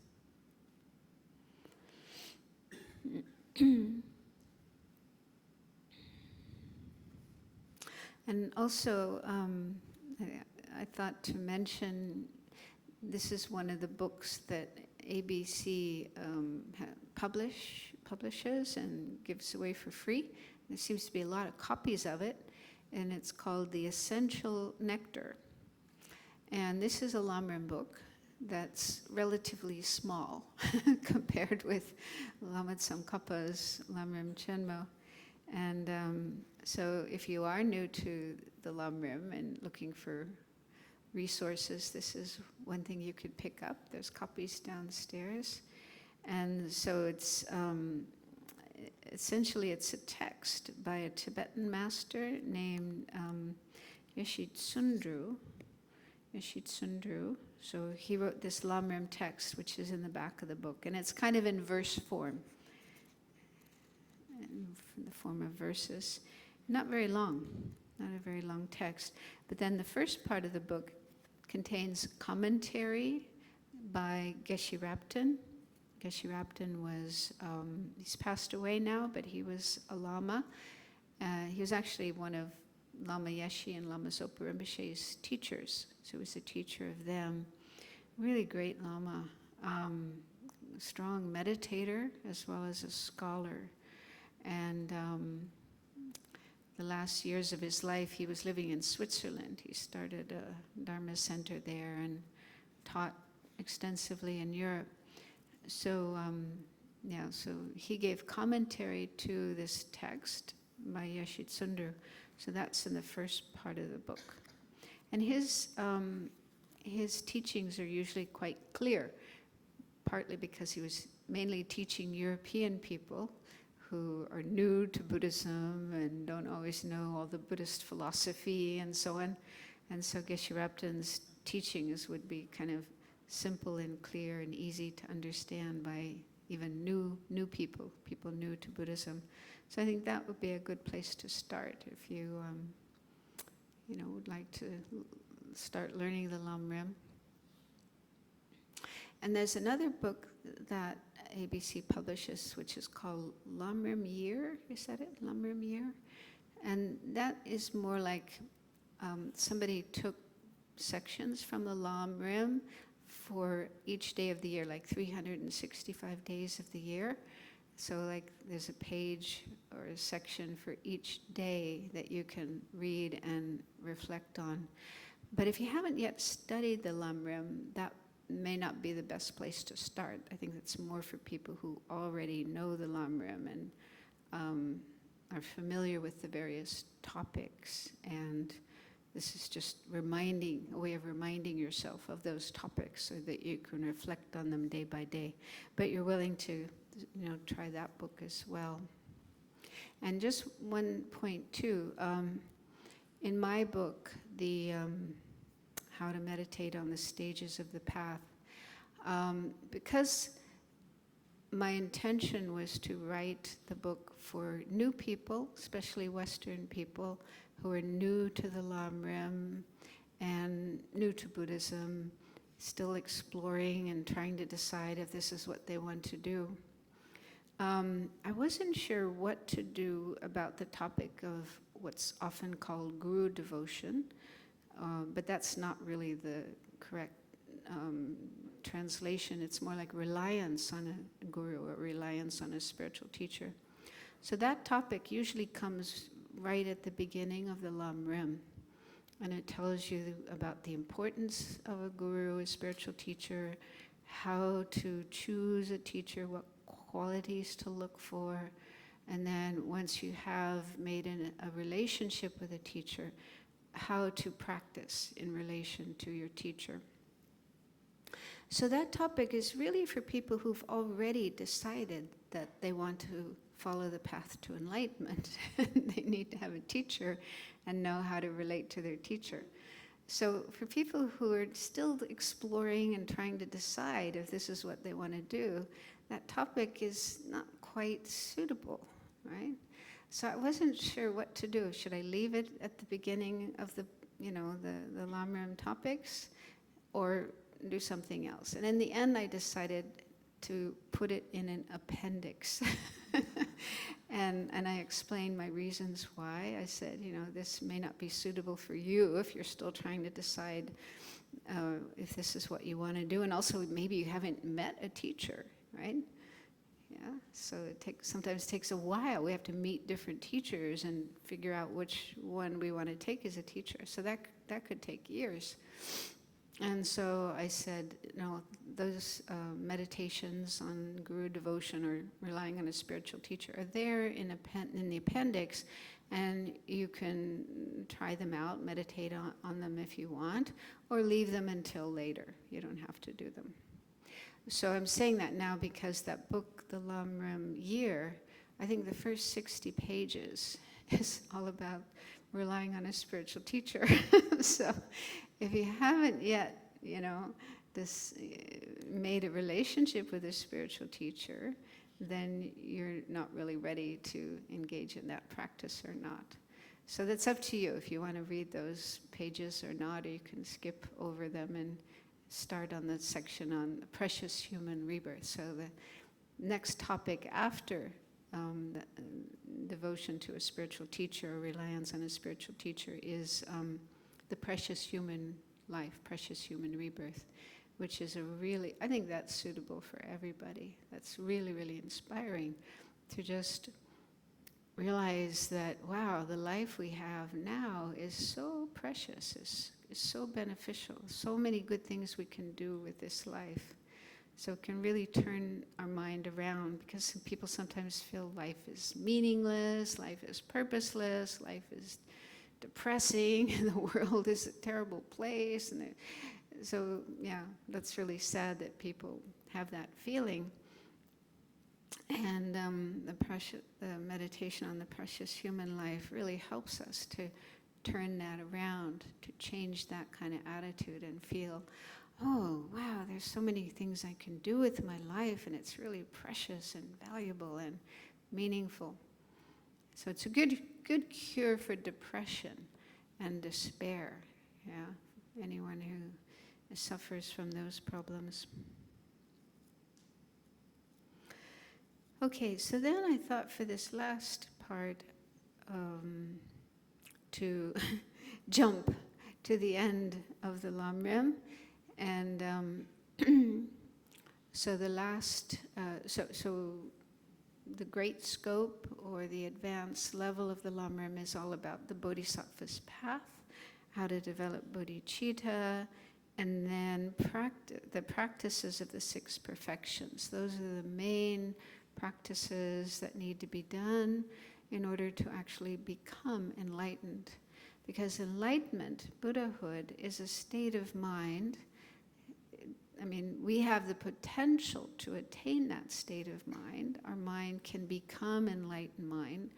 And also, I thought to mention, this is one of the books that ABC publishes and gives away for free. There seems to be a lot of copies of it, and it's called The Essential Nectar. And this is a Lamrim book that's relatively small compared with Lama Tsongkhapa's Lamrim Chenmo. And so if you are new to the Lamrim and looking for resources, this is one thing you could pick up. There's copies downstairs. And so it's essentially it's a text by a Tibetan master named Yeshit Sundru. So he wrote this Lamrim text, which is in the back of the book, and it's kind of in verse form, in the form of verses. Not very long, not a very long text. But then the first part of the book contains commentary by Geshe Rabten. Geshe Rabten was, he's passed away now, but he was a Lama. He was actually one of Lama Yeshe and Lama Zopa Rinpoche's teachers. So he was a teacher of them. Really great Lama. Strong meditator as well as a scholar. And the last years of his life, he was living in Switzerland. He started a Dharma center there and taught extensively in Europe. So, so he gave commentary to this text by Yeshit Sundru. So that's in the first part of the book. And his teachings are usually quite clear, partly because he was mainly teaching European people who are new to Buddhism and don't always know all the Buddhist philosophy and so on. And so Geshe Rabten's teachings would be kind of simple and clear and easy to understand by even new people new to Buddhism. So I think that would be a good place to start if you would like to start learning the Lamrim. And there's another book that ABC publishes, which is called Lamrim Year. Is that it? Lamrim Year? And that is more like somebody took sections from the Lamrim for each day of the year, like 365 days of the year. So like there's a page or a section for each day that you can read and reflect on. But if you haven't yet studied the Lamrim, that may not be the best place to start. I think it's more for people who already know the Lamrim and are familiar with the various topics. And this is just a way of reminding yourself of those topics so that you can reflect on them day by day. But you're willing to, try that book as well. And just one point too, in my book, the How to Meditate on the Stages of the Path, because my intention was to write the book for new people, especially Western people, who are new to the Lamrim and new to Buddhism, still exploring and trying to decide if this is what they want to do. I wasn't sure what to do about the topic of what's often called guru devotion, but that's not really the correct translation. It's more like reliance on a guru or reliance on a spiritual teacher. So that topic usually comes right at the beginning of the Lamrim, and it tells you about the importance of a guru, a spiritual teacher, how to choose a teacher, what qualities to look for, and then once you have made a relationship with a teacher, how to practice in relation to your teacher. So that topic is really for people who've already decided that they want to follow the path to enlightenment. They need to have a teacher and know how to relate to their teacher. So for people who are still exploring and trying to decide if this is what they want to do, that topic is not quite suitable, right? So I wasn't sure what to do. Should I leave it at the beginning of the Lamrim topics, or do something else? And in the end, I decided to put it in an appendix. And I explained my reasons why. I said, this may not be suitable for you if you're still trying to decide if this is what you want to do. And also, maybe you haven't met a teacher, right? Yeah, so it sometimes takes a while. We have to meet different teachers and figure out which one we want to take as a teacher. So that could take years. And so I said, those meditations on guru devotion or relying on a spiritual teacher are there in the appendix, and you can try them out, meditate on them if you want, or leave them until later. You don't have to do them. So I'm saying that now because that book, the Lamrim Year, I think the first 60 pages is all about relying on a spiritual teacher. So if you haven't yet, made a relationship with a spiritual teacher, then you're not really ready to engage in that practice or not. So that's up to you if you want to read those pages or not, or you can skip over them and start on the section on the precious human rebirth. So the next topic after the devotion to a spiritual teacher or reliance on a spiritual teacher is the precious human life, precious human rebirth, which is I think that's suitable for everybody. That's really, really inspiring to just realize that, wow, the life we have now is so precious, is so beneficial, so many good things we can do with this life. So it can really turn our mind around, because people sometimes feel life is meaningless, life is purposeless, life is depressing, and the world is a terrible place. And so, yeah, that's really sad that people have that feeling. And the meditation on the precious human life really helps us to turn that around, to change that kind of attitude and feel, oh, wow, there's so many things I can do with my life, and it's really precious and valuable and meaningful. So it's a good cure for depression and despair, yeah, anyone who suffers from those problems. Okay, so then I thought for this last part to jump to the end of the Lamrim, and so the last, so the great scope or the advanced level of the Lamrim is all about the Bodhisattva's path, how to develop bodhicitta, and then the practices of the 6 perfections. Those are the main practices that need to be done in order to actually become enlightened. Because enlightenment, Buddhahood, is a state of mind. I mean, we have the potential to attain that state of mind. Our mind can become enlightened mind.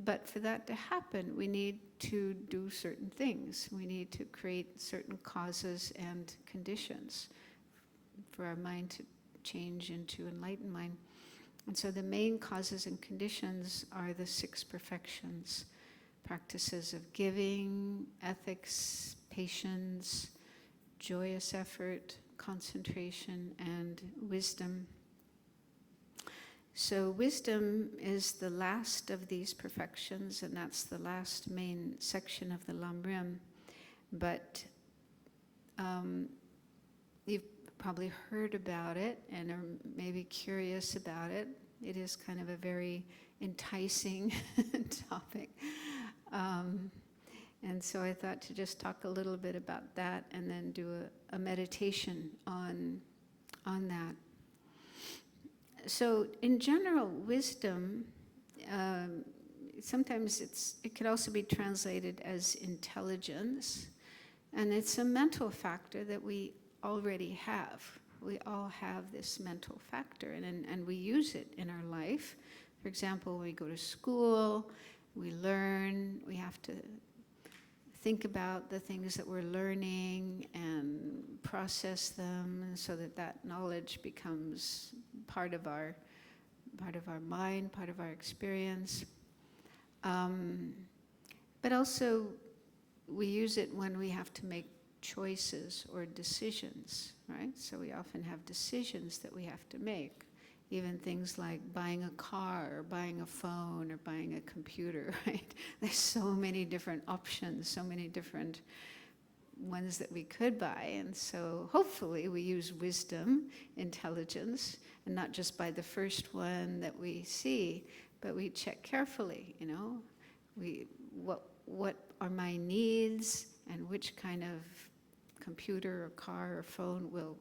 But for that to happen, we need to do certain things. We need to create certain causes and conditions for our mind to change into enlightened mind. And so the main causes and conditions are the 6 perfections: practices of giving, ethics, patience, joyous effort, concentration, and wisdom. So wisdom is the last of these perfections, and that's the last main section of the Lamrim. But you've probably heard about it and are maybe curious about it. It is kind of a very enticing topic. And so I thought to just talk a little bit about that and then do a meditation on that. So in general, wisdom, sometimes it could also be translated as intelligence, and it's a mental factor that we already have. We all have this mental factor, and we use it in our life For example, when we go to school, we learn, we have to think about the things that we're learning and process them, and so that that knowledge becomes part of our mind, part of our experience. But also, we use it when we have to make choices or decisions, right? So we often have decisions that we have to make. Even things like buying a car or buying a phone or buying a computer, right? There's so many different options, so many different ones that we could buy. And so hopefully we use wisdom, intelligence, and not just buy the first one that we see, but we check carefully, you know? What are my needs, and which kind of computer or car or phone will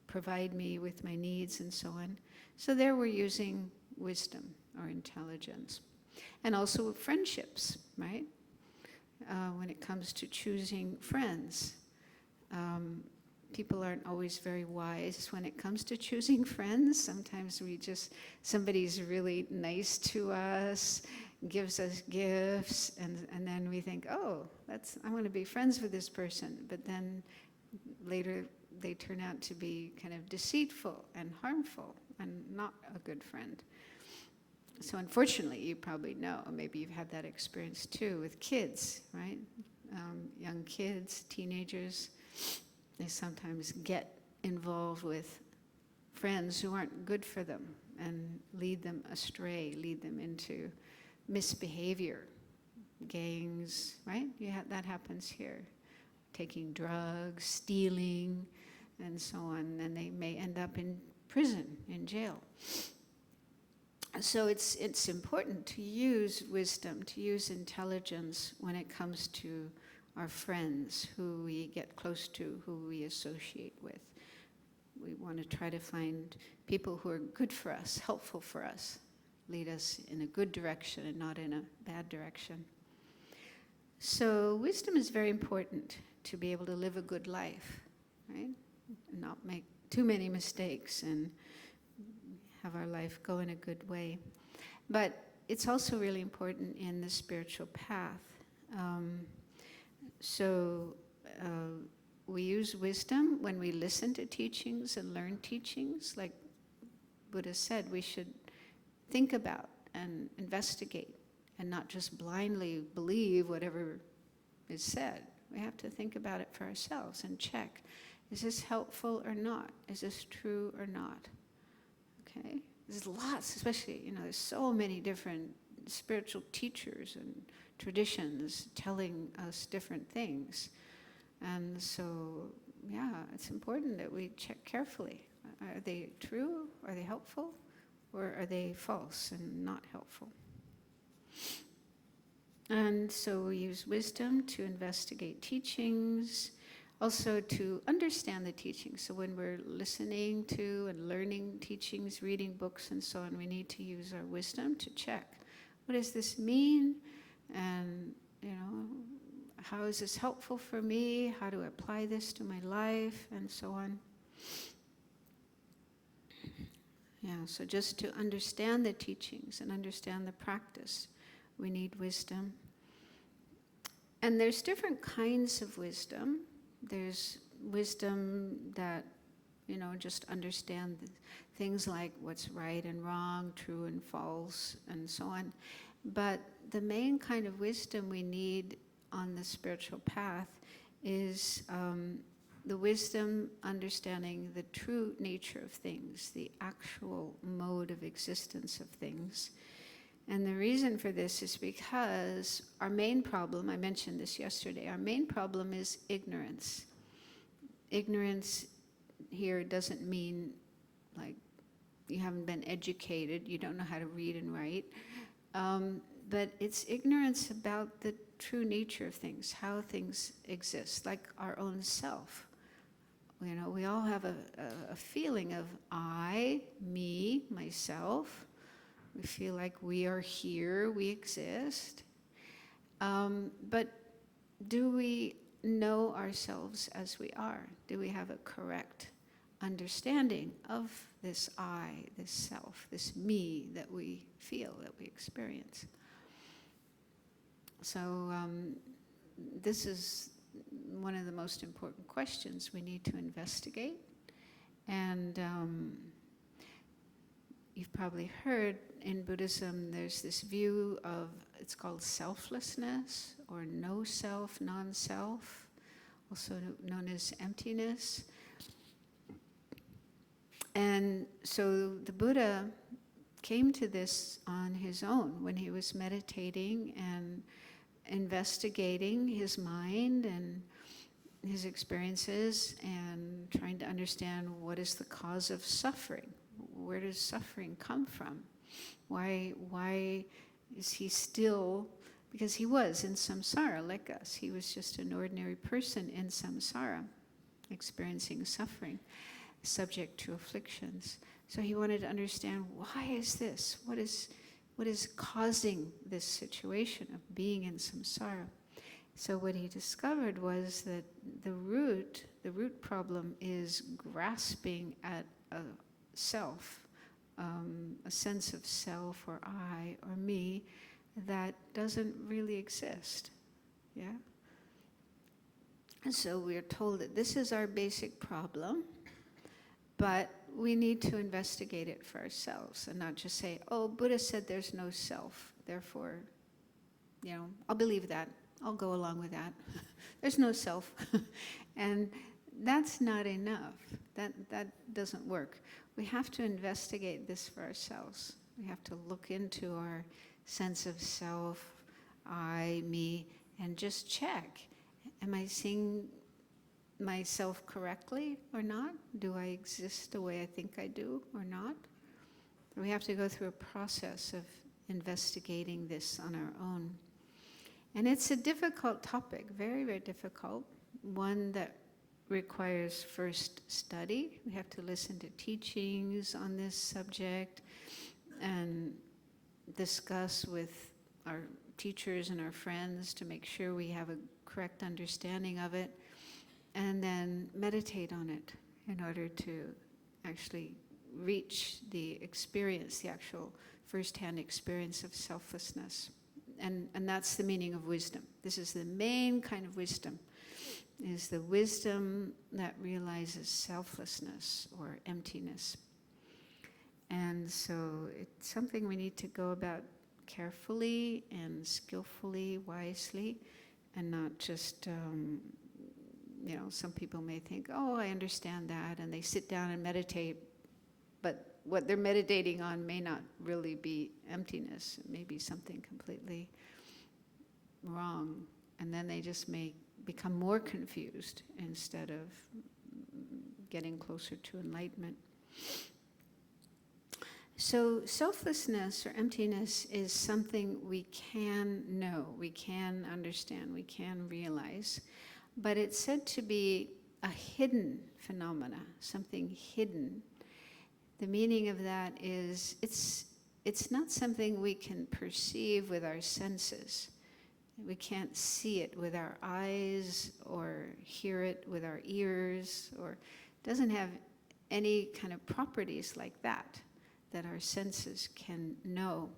provide me with my needs, and so on. So there we're using wisdom or intelligence. And also friendships, right? When it comes to choosing friends. People aren't always very wise when it comes to choosing friends. Sometimes somebody's really nice to us, gives us gifts, and then we think, oh, I'm going to be friends with this person. But then later they turn out to be kind of deceitful and harmful and not a good friend. So unfortunately, you probably know, maybe you've had that experience too with kids, right? Young kids, teenagers, they sometimes get involved with friends who aren't good for them and lead them astray, lead them into misbehavior, gangs, right? That happens here. Taking drugs, stealing, and so on, and they may end up in prison, in jail. So it's important to use wisdom, to use intelligence when it comes to our friends, who we get close to, who we associate with. We want to try to find people who are good for us, helpful for us, lead us in a good direction and not in a bad direction. So wisdom is very important to be able to live a good life, right? And not make too many mistakes and have our life go in a good way. But it's also really important in the spiritual path. We use wisdom when we listen to teachings and learn teachings. Like Buddha said, we should think about and investigate and not just blindly believe whatever is said. We have to think about it for ourselves and check, is this helpful or not? Is this true or not? Okay? There's lots, especially, there's so many different spiritual teachers and traditions telling us different things. And so, it's important that we check carefully. Are they true? Are they helpful? Or are they false and not helpful? And so we use wisdom to investigate teachings, also to understand the teachings. So when we're listening to and learning teachings, reading books and so on, we need to use our wisdom to check. What does this mean? And, how is this helpful for me? How do I apply this to my life? And so on. So just to understand the teachings and understand the practice, we need wisdom. And there's different kinds of wisdom. There's wisdom that, just understand things like what's right and wrong, true and false, and so on. But the main kind of wisdom we need on the spiritual path is the wisdom understanding the true nature of things, the actual mode of existence of things. And the reason for this is because our main problem, I mentioned this yesterday, our main problem is ignorance. Ignorance here doesn't mean like you haven't been educated, you don't know how to read and write, but it's ignorance about the true nature of things, how things exist, like our own self. We all have a feeling of I, me, myself. We feel like we are here, we exist. But do we know ourselves as we are? Do we have a correct understanding of this I, this self, this me that we feel, that we experience. So this is one of the most important questions we need to investigate. And you've probably heard in Buddhism there's this view of, it's called selflessness, or no self, non-self, also known as emptiness. And so the Buddha came to this on his own when he was meditating and investigating his mind and his experiences and trying to understand what is the cause of suffering. Where does suffering come from? Why is he still, because he was in samsara like us. He was just an ordinary person in samsara, experiencing suffering, subject to afflictions. So he wanted to understand, why is this? What is causing this situation of being in samsara? So what he discovered was that the root problem is grasping at a self, a sense of self or I or me that doesn't really exist. Yeah? And so we're told that this is our basic problem, but we need to investigate it for ourselves and not just say, oh, Buddha said there's no self, therefore, I'll believe that. I'll go along with that. There's no self. And that's not enough. That doesn't work. We have to investigate this for ourselves. We have to look into our sense of self, I, me, and just check. Am I seeing myself correctly or not? Do I exist the way I think I do or not? We have to go through a process of investigating this on our own. And it's a difficult topic, very, very difficult, one that requires first study. We have to listen to teachings on this subject and discuss with our teachers and our friends to make sure we have a correct understanding of it, and then meditate on it in order to actually reach the experience, the actual first-hand experience of selflessness. And that's the meaning of wisdom. This is the main kind of wisdom, is the wisdom that realizes selflessness or emptiness. And so it's something we need to go about carefully and skillfully, wisely, and not just, some people may think, oh, I understand that, and they sit down and meditate, but what they're meditating on may not really be emptiness. It may be something completely wrong. And then they just may become more confused instead of getting closer to enlightenment. So selflessness or emptiness is something we can know, we can understand, we can realize. But it's said to be a hidden phenomena, something hidden. The meaning of that is it's not something we can perceive with our senses. We can't see it with our eyes or hear it with our ears, or it doesn't have any kind of properties like that our senses can know.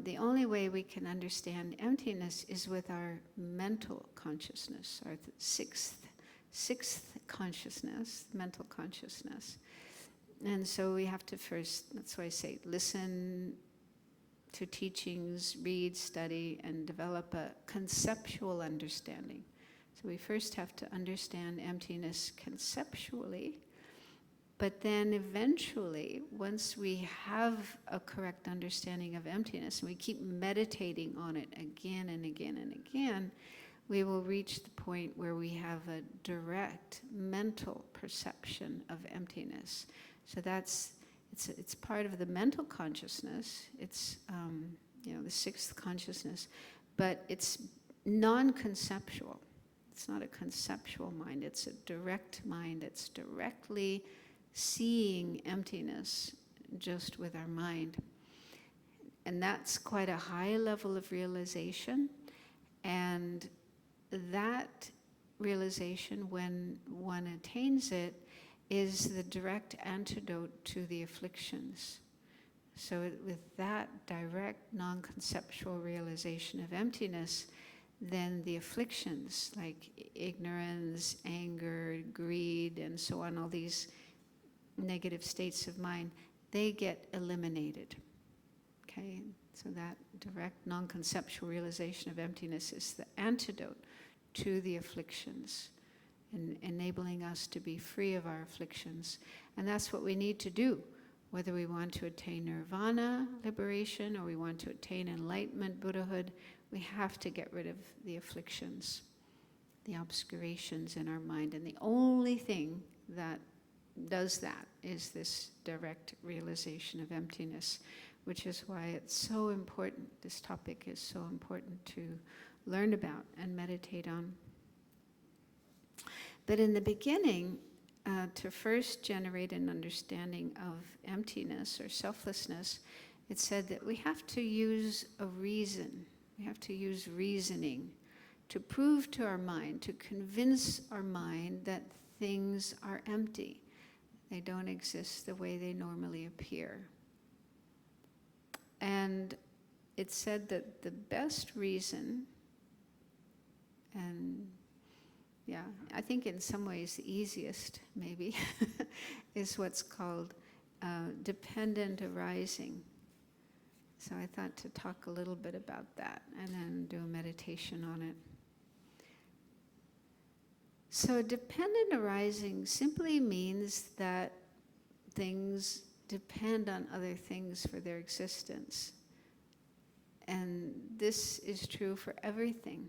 The only way we can understand emptiness is with our mental consciousness, our sixth consciousness, mental consciousness. And so we have to first, that's why I say, listen to teachings, read, study, and develop a conceptual understanding. So we first have to understand emptiness conceptually, but then eventually, once we have a correct understanding of emptiness, and we keep meditating on it again and again and again, we will reach the point where we have a direct mental perception of emptiness. So it's part of the mental consciousness. It's the sixth consciousness, but it's non-conceptual. It's not a conceptual mind. It's a direct mind. It's directly seeing emptiness just with our mind. And that's quite a high level of realization. And that realization, when one attains it, is the direct antidote to the afflictions. So with that direct non-conceptual realization of emptiness, then the afflictions like ignorance, anger, greed, and so on, all these negative states of mind, they get eliminated. Okay, so that direct non-conceptual realization of emptiness is the antidote to the afflictions, and enabling us to be free of our afflictions. And that's what we need to do, whether we want to attain nirvana, liberation, or we want to attain enlightenment, Buddhahood. We have to get rid of the afflictions, the obscurations in our mind. And the only thing that does that is this direct realization of emptiness, which is why it's so important, this topic is so important to learn about and meditate on. But in the beginning, to first generate an understanding of emptiness or selflessness, it said that we have to use a reason. We have to use reasoning to prove to our mind, to convince our mind that things are empty. They don't exist the way they normally appear. And it said that the best reason, and yeah, I think in some ways the easiest, maybe, is what's called dependent arising. So I thought to talk a little bit about that and then do a meditation on it. So dependent arising simply means that things depend on other things for their existence. And this is true for everything.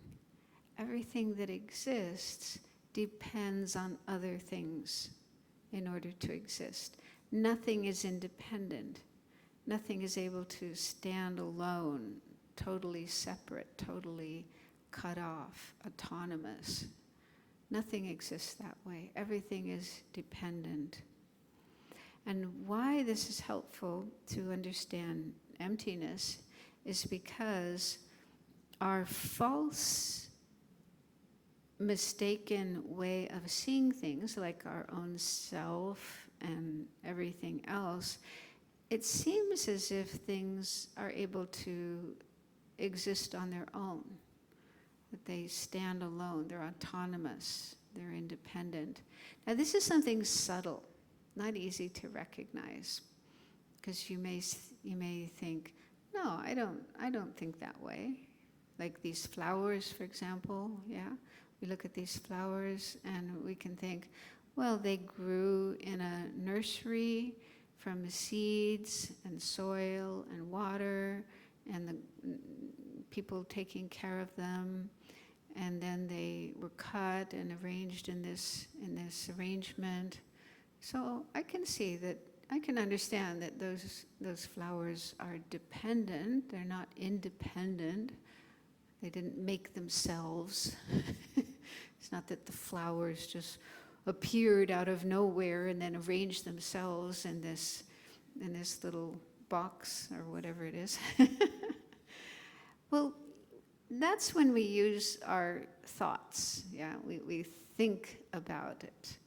Everything that exists depends on other things in order to exist. Nothing is independent. Nothing is able to stand alone, totally separate, totally cut off, autonomous. Nothing exists that way. Everything is dependent. And why this is helpful to understand emptiness is because our false, mistaken way of seeing things, like our own self and everything else, it seems as if things are able to exist on their own, that they stand alone, they're autonomous, they're independent. Now this is something subtle, not easy to recognize, because you may think, no, I don't think that way. Like these flowers, for example, yeah? We look at these flowers and we can think, well, they grew in a nursery from seeds and soil and water and the people taking care of them, and then they were cut and arranged in this arrangement. So I can see that, I can understand that those flowers are dependent, they're not independent. They didn't make themselves. It's not that the flowers just appeared out of nowhere and then arranged themselves in this little box or whatever it is. Well, that's when we use our thoughts. Yeah, we think about it.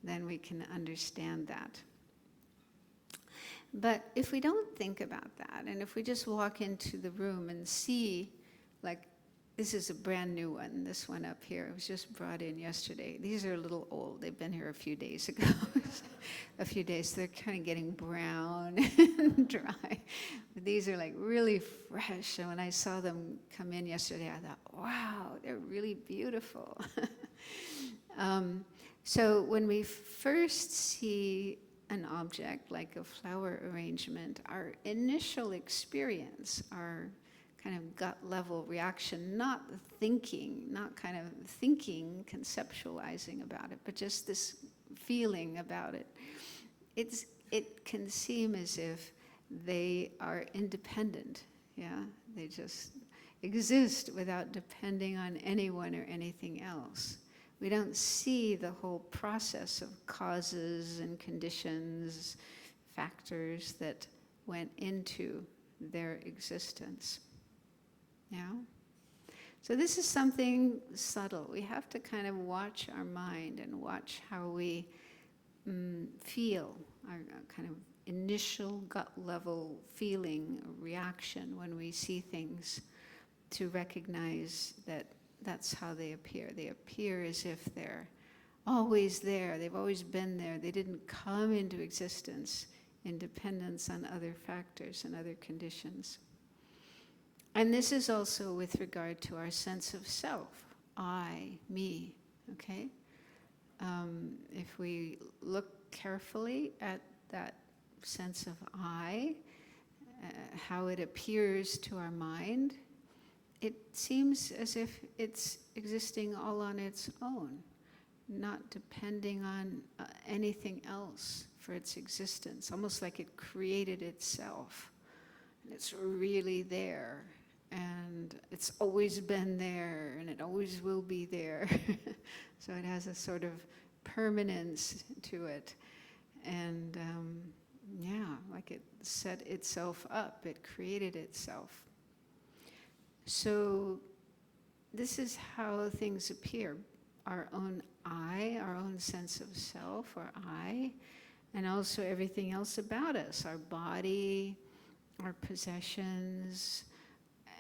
Then we can understand that. But if we don't think about that, and if we just walk into the room and see, like, this is a brand new one, this one up here. It was just brought in yesterday. These are a little old. They've been here a few days ago. A few days. They're kind of getting brown and dry. But these are like really fresh. And when I saw them come in yesterday, I thought, wow, they're really beautiful. So when we first see an object like a flower arrangement, our initial experience, our kind of gut level reaction, not thinking, not kind of thinking, conceptualizing about it, but just this feeling about it. It can seem as if they are independent, yeah? They just exist without depending on anyone or anything else. We don't see the whole process of causes and conditions, factors that went into their existence. Yeah? So this is something subtle. We have to kind of watch our mind and watch how we feel, our kind of initial gut level feeling, reaction when we see things, to recognize that that's how they appear. They appear as if they're always there. They've always been there. They didn't come into existence in dependence on other factors and other conditions. And this is also with regard to our sense of self, I, me, okay? If we look carefully at that sense of I, how it appears to our mind, it seems as if it's existing all on its own, not depending on anything else for its existence, almost like it created itself. And it's really there, and it's always been there, and it always will be there. So it has a sort of permanence to it. And like it set itself up, it created itself. So this is how things appear. Our own I, our own sense of self, or I, and also everything else about us, our body, our possessions,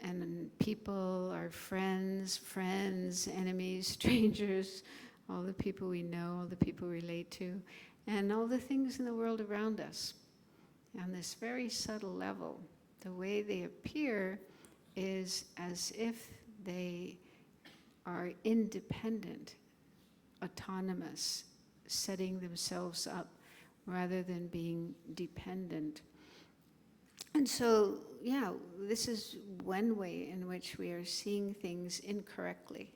and people, our friends, enemies, strangers, all the people we know, all the people we relate to, and all the things in the world around us. On this very subtle level, the way they appear is as if they are independent, autonomous, setting themselves up rather than being dependent. And so, this is one way in which we are seeing things incorrectly.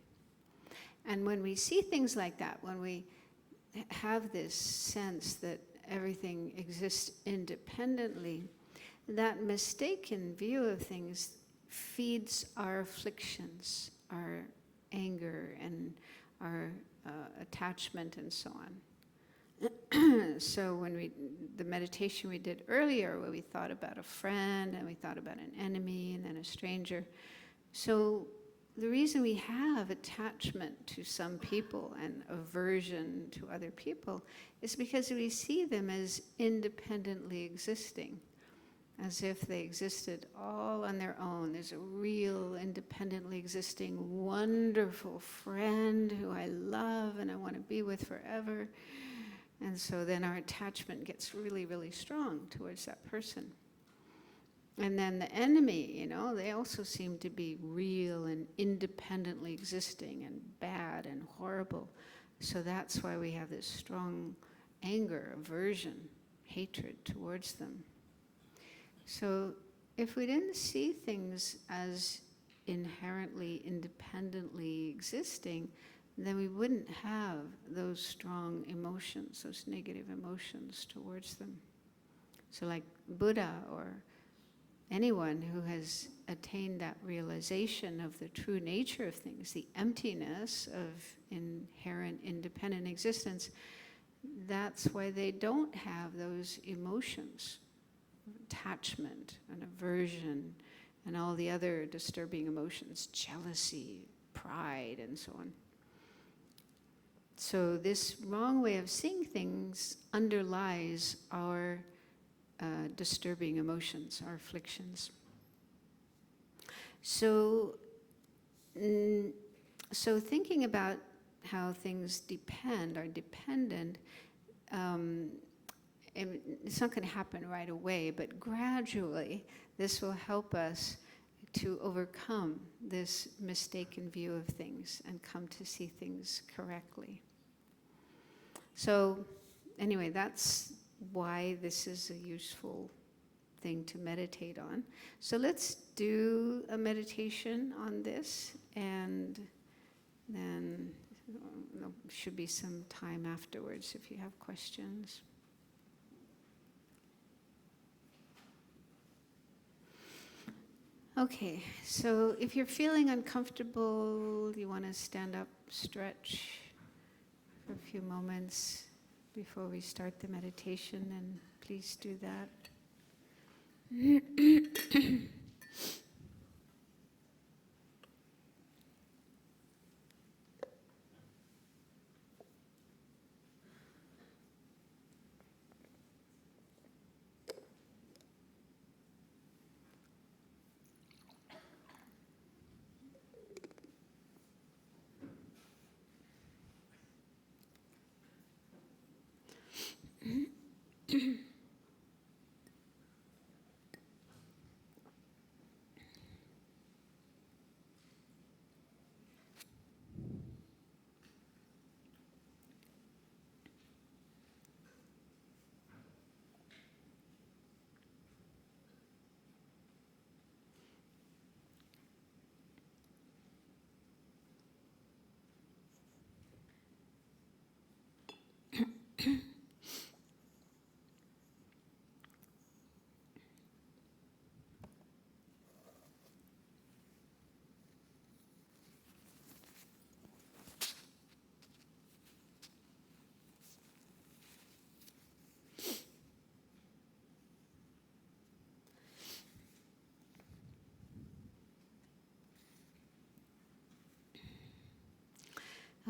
And when we see things like that, when we have this sense that everything exists independently, that mistaken view of things feeds our afflictions, our anger, and our attachment, and so on. So when the meditation we did earlier, where we thought about a friend, and we thought about an enemy, and then a stranger. So the reason we have attachment to some people and aversion to other people is because we see them as independently existing, as if they existed all on their own. There's a real, independently existing, wonderful friend who I love and I want to be with forever. And so then our attachment gets really, really strong towards that person. And then the enemy, they also seem to be real and independently existing and bad and horrible. So that's why we have this strong anger, aversion, hatred towards them. So if we didn't see things as inherently, independently existing, then we wouldn't have those strong emotions, those negative emotions towards them. So like Buddha or anyone who has attained that realization of the true nature of things, the emptiness of inherent independent existence, that's why they don't have those emotions, attachment and aversion and all the other disturbing emotions, jealousy, pride, and so on. So this wrong way of seeing things underlies our disturbing emotions, our afflictions. So thinking about how things are dependent, it's not going to happen right away, but gradually this will help us to overcome this mistaken view of things and come to see things correctly. So anyway, that's why this is a useful thing to meditate on. So let's do a meditation on this, and then there should be some time afterwards if you have questions. Okay, so if you're feeling uncomfortable, you want to stand up, stretch for a few moments before we start the meditation, and please do that.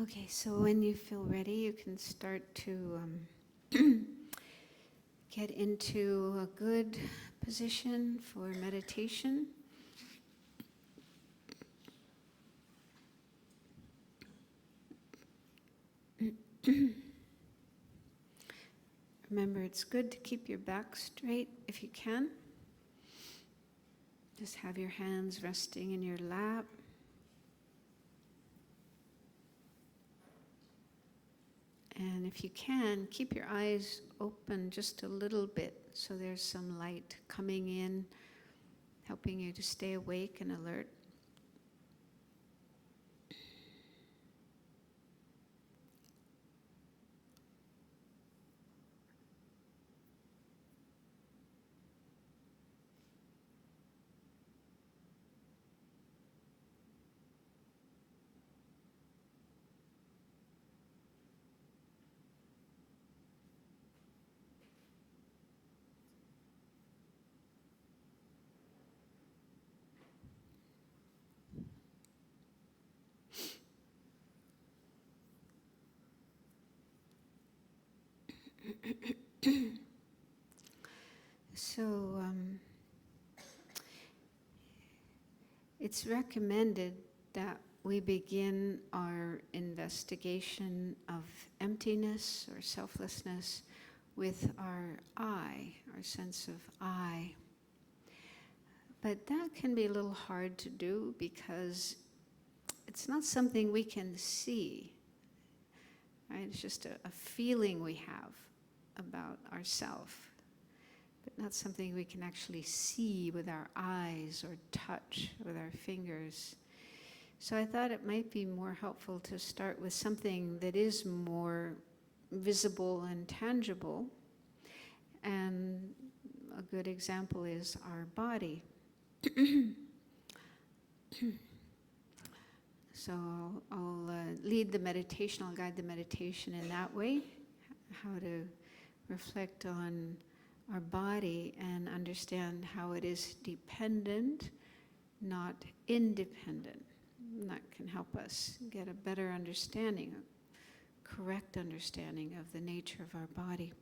Okay, so when you feel ready, you can start to get into a good position for meditation. Remember, it's good to keep your back straight if you can. Just have your hands resting in your lap. And if you can, keep your eyes open just a little bit so there's some light coming in, helping you to stay awake and alert. So, it's recommended that we begin our investigation of emptiness or selflessness with our I, our sense of I. But that can be a little hard to do because it's not something we can see, right? It's just a feeling we have about ourself, but not something we can actually see with our eyes or touch with our fingers. So I thought it might be more helpful to start with something that is more visible and tangible. And a good example is our body. So I'll lead the meditation, I'll guide the meditation in that way, how to reflect on our body and understand how it is dependent, not independent. And that can help us get a better understanding, a correct understanding of the nature of our body.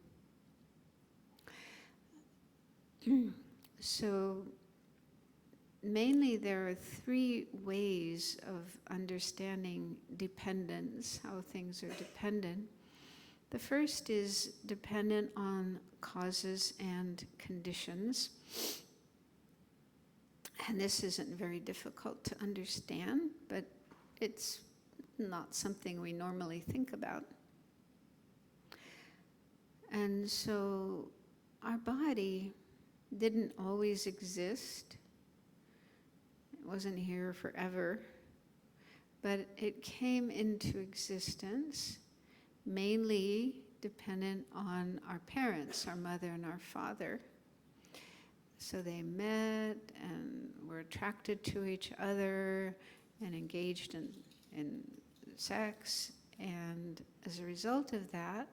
So mainly there are three ways of understanding dependence, how things are dependent. The first is dependent on causes and conditions. And this isn't very difficult to understand, but it's not something we normally think about. And so our body didn't always exist. It wasn't here forever, but it came into existence mainly dependent on our parents, our mother and our father. So they met and were attracted to each other and engaged in sex. And as a result of that,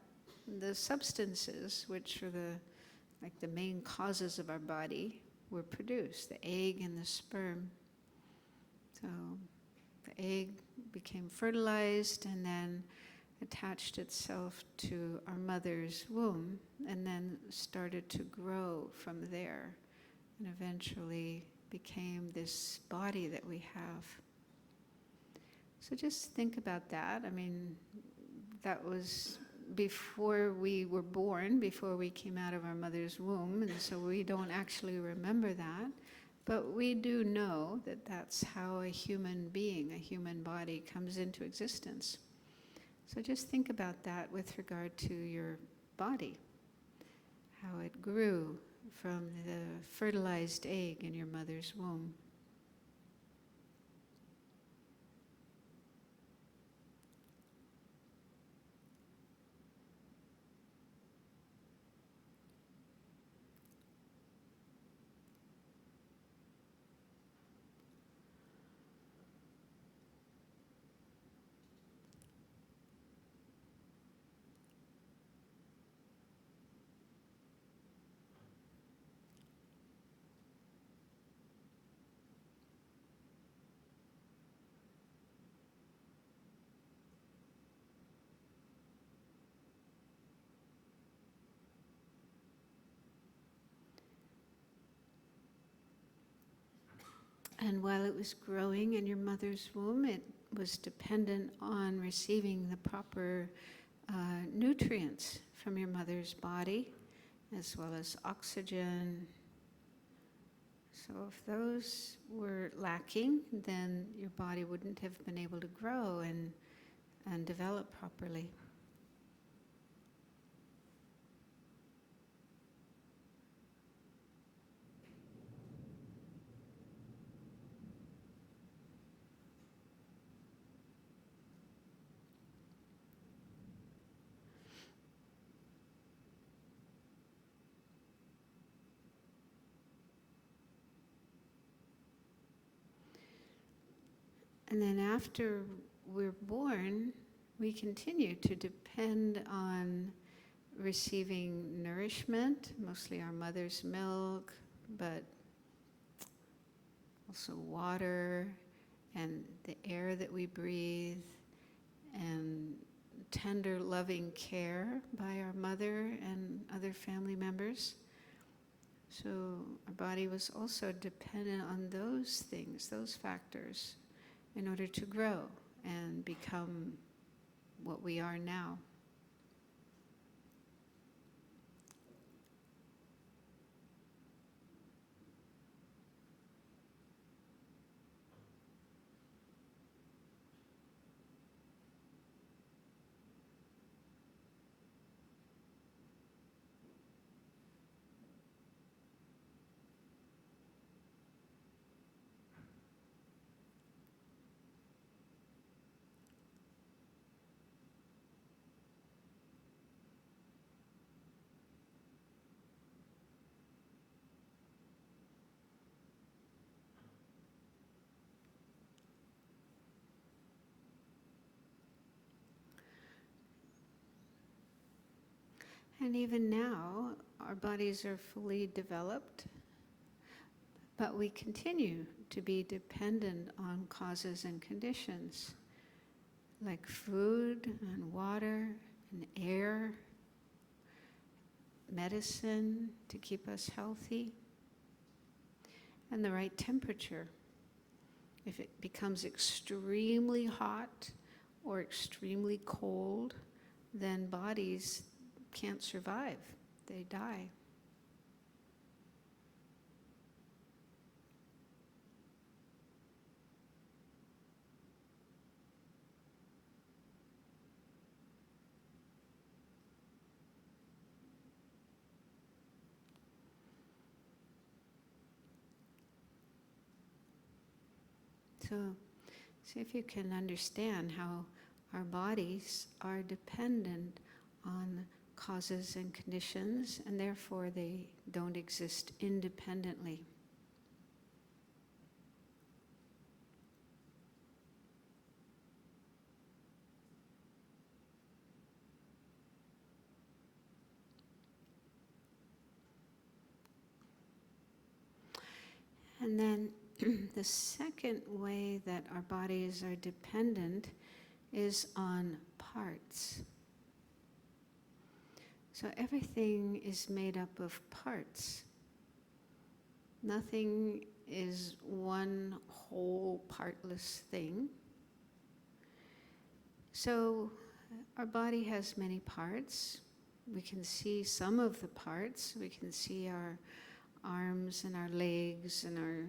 the substances, which are the main causes of our body, were produced, the egg and the sperm. So the egg became fertilized and then attached itself to our mother's womb and then started to grow from there and eventually became this body that we have. So just think about that. I mean, that was before we were born, before we came out of our mother's womb, and so we don't actually remember that. But we do know that that's how a human being, a human body, comes into existence. So just think about that with regard to your body, how it grew from the fertilized egg in your mother's womb. And while it was growing in your mother's womb, it was dependent on receiving the proper nutrients from your mother's body, as well as oxygen. So if those were lacking, then your body wouldn't have been able to grow and develop properly. And then after we're born, we continue to depend on receiving nourishment, mostly our mother's milk, but also water and the air that we breathe, and tender, loving care by our mother and other family members. So our body was also dependent on those things, those factors, in order to grow and become what we are now. And even now, our bodies are fully developed, but we continue to be dependent on causes and conditions, like food and water and air, medicine to keep us healthy, and the right temperature. If it becomes extremely hot or extremely cold, then bodies can't survive. They die. So see if you can understand how our bodies are dependent on causes and conditions, and therefore they don't exist independently. And then the second way that our bodies are dependent is on parts. So everything is made up of parts. Nothing is one whole partless thing. So our body has many parts. We can see some of the parts. We can see our arms and our legs and our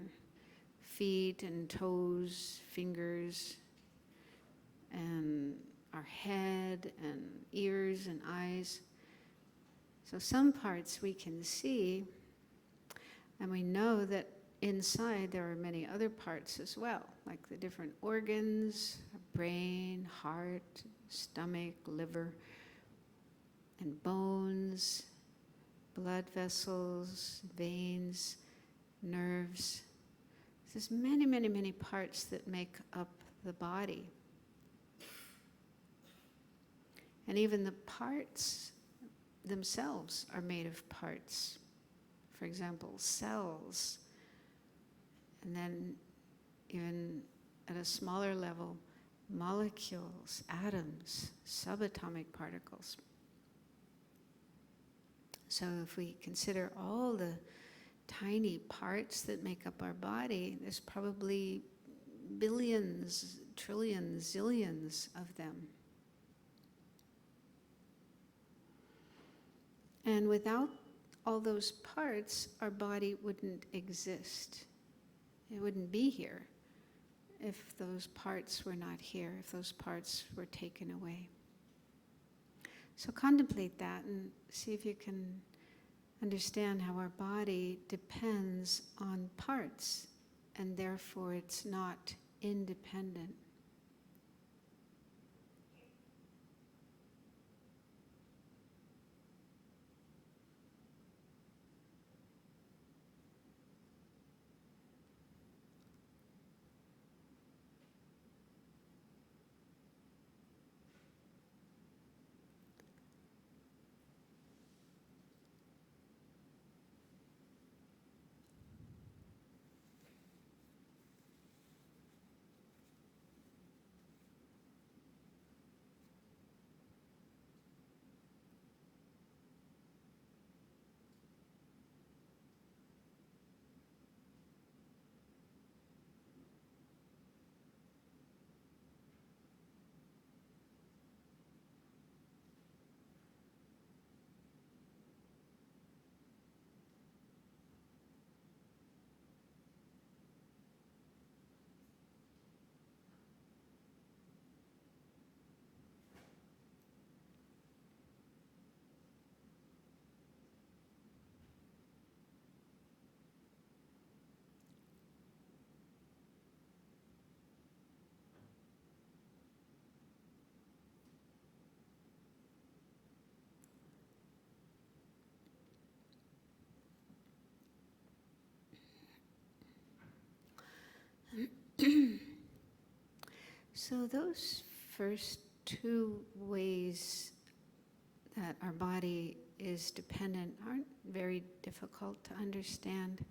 feet and toes, fingers, and our head and ears and eyes. So some parts we can see, and we know that inside there are many other parts as well, like the different organs, brain, heart, stomach, liver, and bones, blood vessels, veins, nerves. There's many, many, many parts that make up the body. And even the parts themselves are made of parts. For example, cells. And then even at a smaller level, molecules, atoms, subatomic particles. So if we consider all the tiny parts that make up our body, there's probably billions, trillions, zillions of them. And without all those parts, our body wouldn't exist. It wouldn't be here if those parts were not here, if those parts were taken away. So contemplate that and see if you can understand how our body depends on parts, and therefore it's not independent. So those first two ways that our body is dependent aren't very difficult to understand.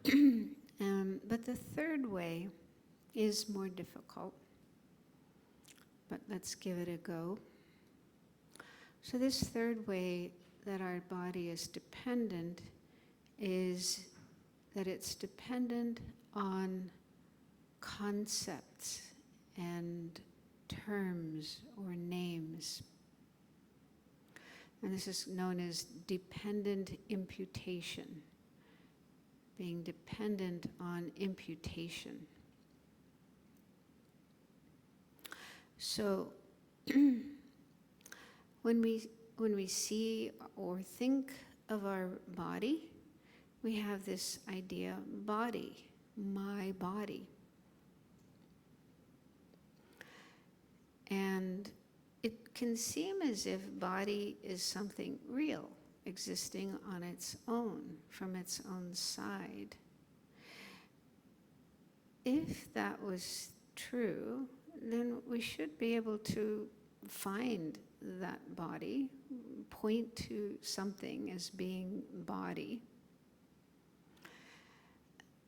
But the third way is more difficult. But let's give it a go. So this third way that our body is dependent is that it's dependent on concepts and terms or names. And this is known as dependent imputation, being dependent on imputation. So when we see or think of our body, we have this idea, body, my body. And it can seem as if body is something real, existing on its own, from its own side. If that was true, then we should be able to find that body, point to something as being body.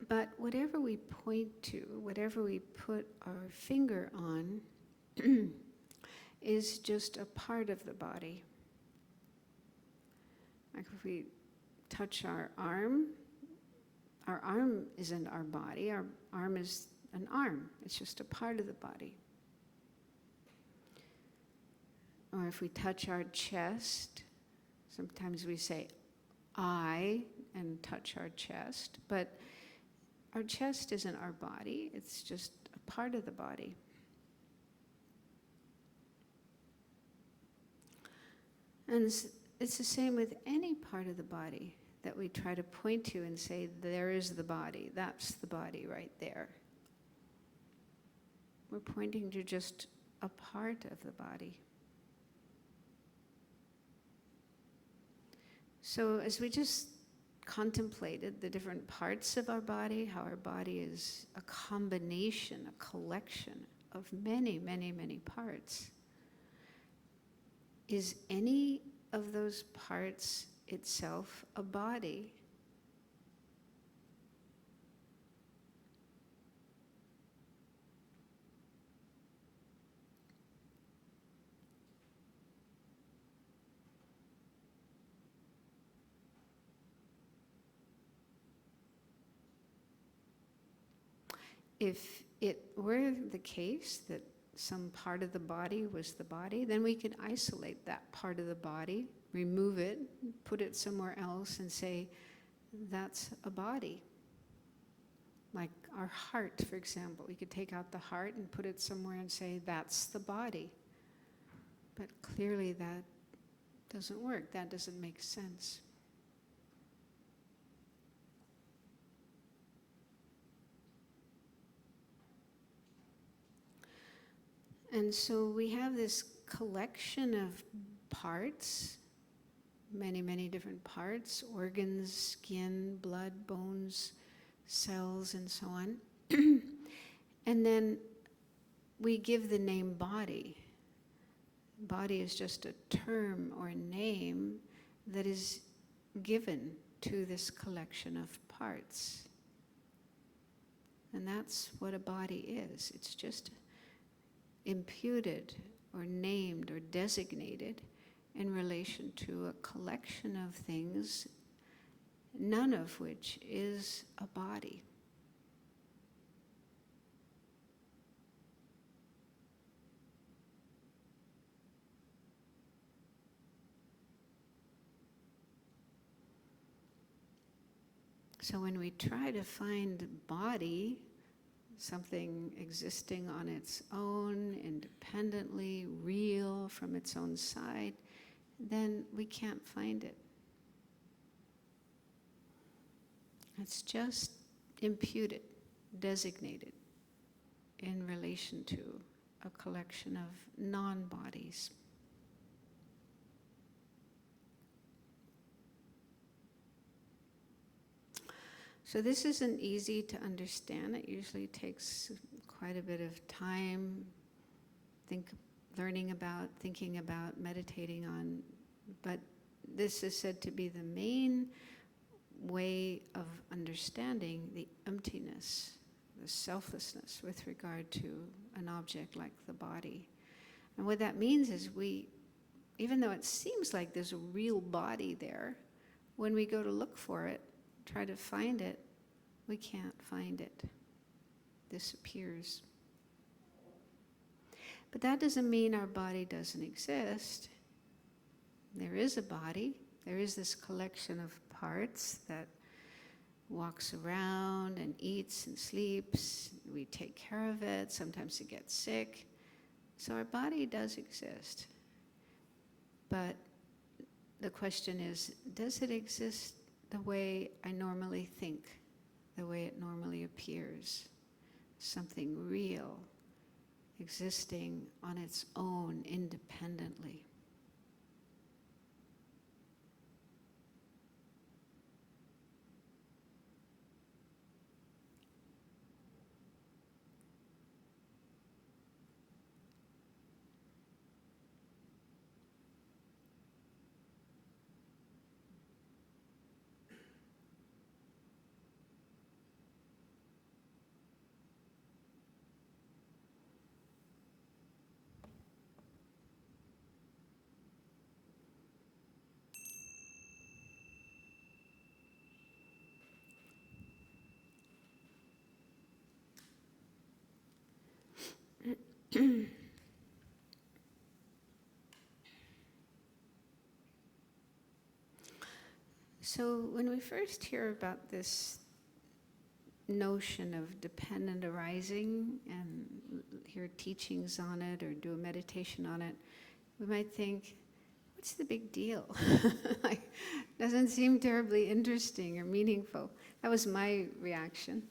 But whatever we point to, whatever we put our finger on, is just a part of the body. Like if we touch our arm isn't our body. Our arm is an arm. It's just a part of the body. Or if we touch our chest, sometimes we say I and touch our chest, but our chest isn't our body, it's just a part of the body. And it's the same with any part of the body that we try to point to and say, there is the body, that's the body right there. We're pointing to just a part of the body. So as we just contemplated the different parts of our body, how our body is a combination, a collection of many, many, many parts, is any of those parts itself a body? If it were the case that some part of the body was the body, then we could isolate that part of the body, remove it, put it somewhere else and say, that's a body. Like our heart, for example. We could take out the heart and put it somewhere and say, that's the body. But clearly that doesn't work. That doesn't make sense. And so we have this collection of parts, many, many different parts, organs, skin, blood, bones, cells, and so on. And then we give the name body. Body is just a term or a name that is given to this collection of parts. And that's what a body is. It's just imputed or named or designated in relation to a collection of things, none of which is a body. So when we try to find body, something existing on its own, independently, real from its own side, then we can't find it. It's just imputed, designated in relation to a collection of non-bodies. So this isn't easy to understand. It usually takes quite a bit of time, learning about, thinking about, meditating on. But this is said to be the main way of understanding the emptiness, the selflessness with regard to an object like the body. And what that means is even though it seems like there's a real body there, when we go to look for it, try to find it, we can't find it. It disappears. But that doesn't mean our body doesn't exist. There is a body. There is this collection of parts that walks around and eats and sleeps. We take care of it. Sometimes it gets sick. So our body does exist. But the question is, does it exist the way I normally think, the way it normally appears? Something real, existing on its own independently. So when we first hear about this notion of dependent arising and hear teachings on it or do a meditation on it, we might think, what's the big deal? Like, doesn't seem terribly interesting or meaningful. That was my reaction.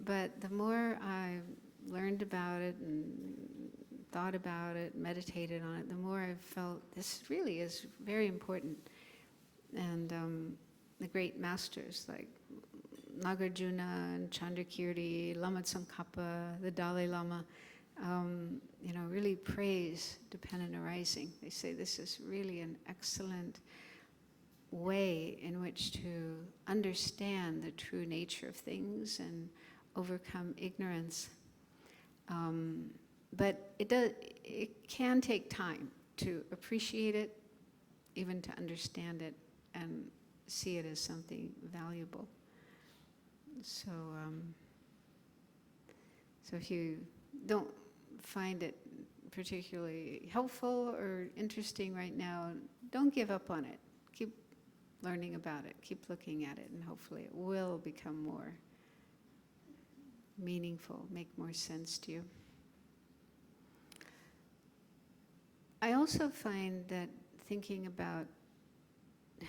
But the more I learned about it and thought about it, meditated on it, the more I felt this really is very important. And the great masters like Nagarjuna and Chandrakirti, Lama Tsongkhapa, the Dalai Lama, really praise dependent arising. They say this is really an excellent way in which to understand the true nature of things and overcome ignorance. But it can take time to appreciate it, even to understand it and see it as something valuable. So if you don't find it particularly helpful or interesting right now, don't give up on it. Keep learning about it, keep looking at it, and hopefully it will become more meaningful, make more sense to you. I also find that thinking about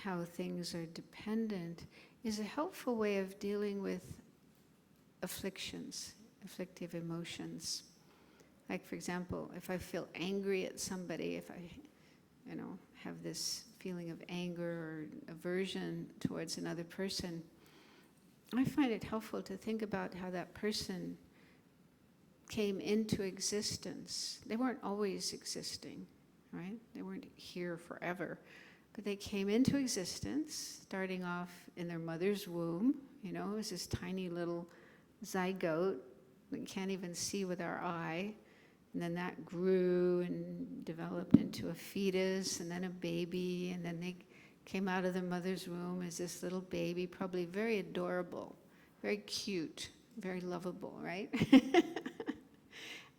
how things are dependent is a helpful way of dealing with afflictions, afflictive emotions. Like, for example, if I feel angry at somebody, if I, have this feeling of anger or aversion towards another person, I find it helpful to think about how that person came into existence. They weren't always existing, right? They weren't here forever. But they came into existence, starting off in their mother's womb, as this tiny little zygote that we can't even see with our eye. And then that grew and developed into a fetus, and then a baby, and then they came out of the mother's womb as this little baby, probably very adorable, very cute, very lovable, right?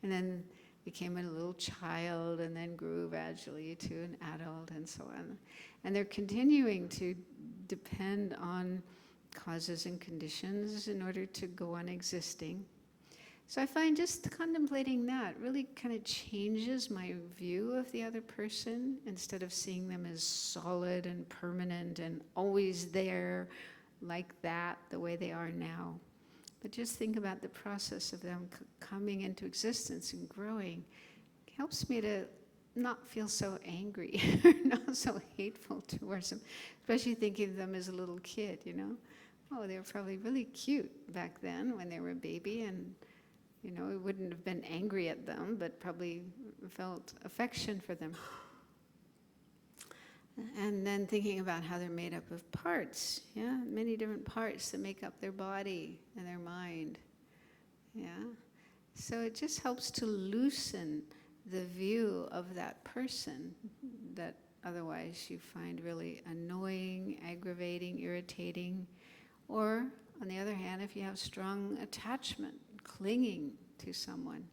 And then became a little child, and then grew gradually to an adult, and so on. And they're continuing to depend on causes and conditions in order to go on existing. So I find just contemplating that really kind of changes my view of the other person, instead of seeing them as solid and permanent and always there like that, the way they are now. But just think about the process of them coming into existence and growing. It helps me to not feel so angry or not so hateful towards them, especially thinking of them as a little kid, Oh, they were probably really cute back then when they were a baby, and we wouldn't have been angry at them, but probably felt affection for them. And then thinking about how they're made up of parts, many different parts that make up their body and their mind, So it just helps to loosen the view of that person that otherwise you find really annoying, aggravating, irritating. Or, on the other hand, if you have strong attachment, clinging to someone,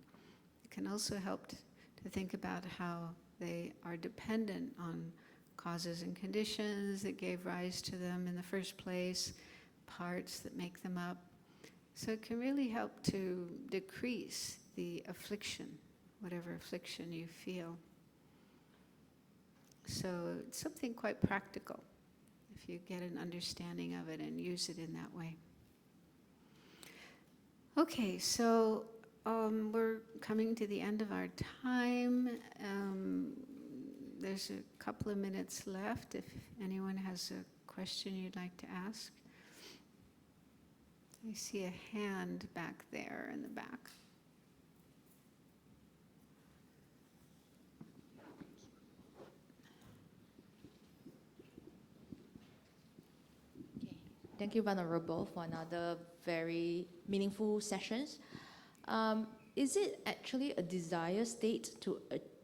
it can also help to think about how they are dependent on causes and conditions that gave rise to them in the first place, parts that make them up. So it can really help to decrease the affliction, whatever affliction you feel. So it's something quite practical if you get an understanding of it and use it in that way. Okay, so we're coming to the end of our time. There's a couple of minutes left if anyone has a question you'd like to ask. I see a hand back there in the back. Okay. Thank you, Venerable, for another very meaningful sessions. Is it actually a desired state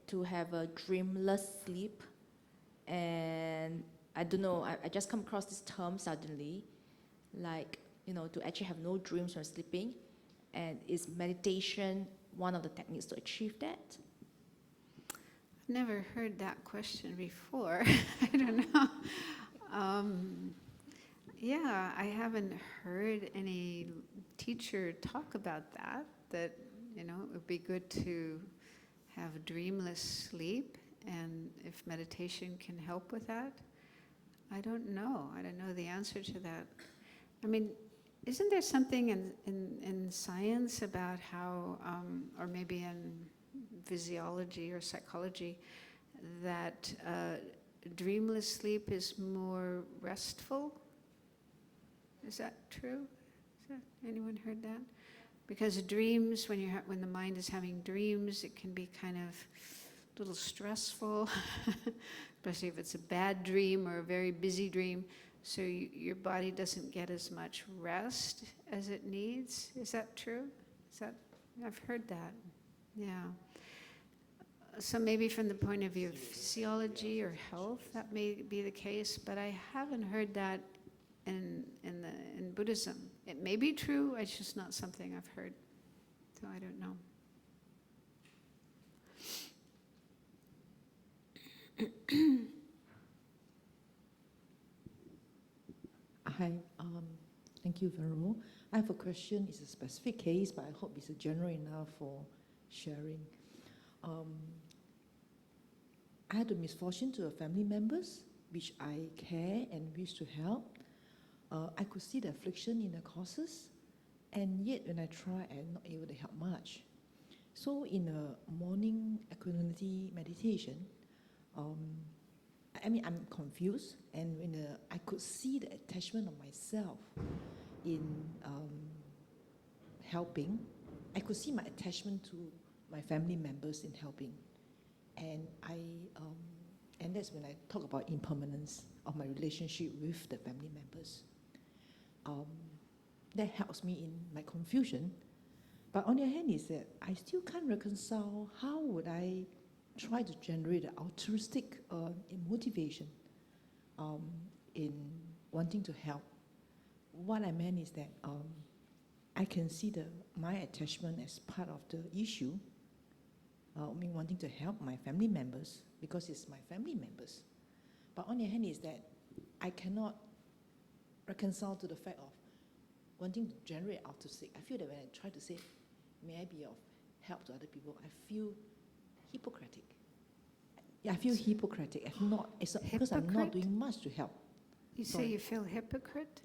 to have a dreamless sleep? And I don't know, I just come across this term suddenly, like, to actually have no dreams when sleeping. And is meditation one of the techniques to achieve that? I've never heard that question before. I don't know. Yeah, I haven't heard any teacher talk about that, it would be good to have dreamless sleep, and if meditation can help with that. I don't know. I don't know the answer to that. I mean, isn't there something in science about how, or maybe in physiology or psychology, that dreamless sleep is more restful? Is that true? Anyone heard that? Because dreams, when the mind is having dreams, it can be kind of a little stressful, especially if it's a bad dream or a very busy dream. So your body doesn't get as much rest as it needs. Is that true? I've heard that. Yeah. So maybe from the point of view of physiology or health, that may be the case, but I haven't heard that in Buddhism. It may be true, it's just not something I've heard. So I don't know. Hi, thank you, Venerable. I have a question. It's a specific case, but I hope it's general enough for sharing. I had the misfortune to have family members, which I care and wish to help. I could see the affliction in the causes, and yet when I try, I'm not able to help much. So in a morning equanimity meditation, I'm confused, and when I could see the attachment of myself in helping, I could see my attachment to my family members in helping, and and that's when I talk about impermanence of my relationship with the family members. That helps me in my confusion, but on the other hand is that I still can't reconcile how would I try to generate an altruistic motivation in wanting to help. What I meant is that I can see my attachment as part of the issue, wanting to help my family members because it's my family members. But on the other hand is that I cannot reconcile to the fact of wanting to generate altruistic. I feel that when I try to say, may I be of help to other people, I feel hypocritic. Yeah, I feel hypocritic. Because I'm not doing much to help. You say you feel hypocrite?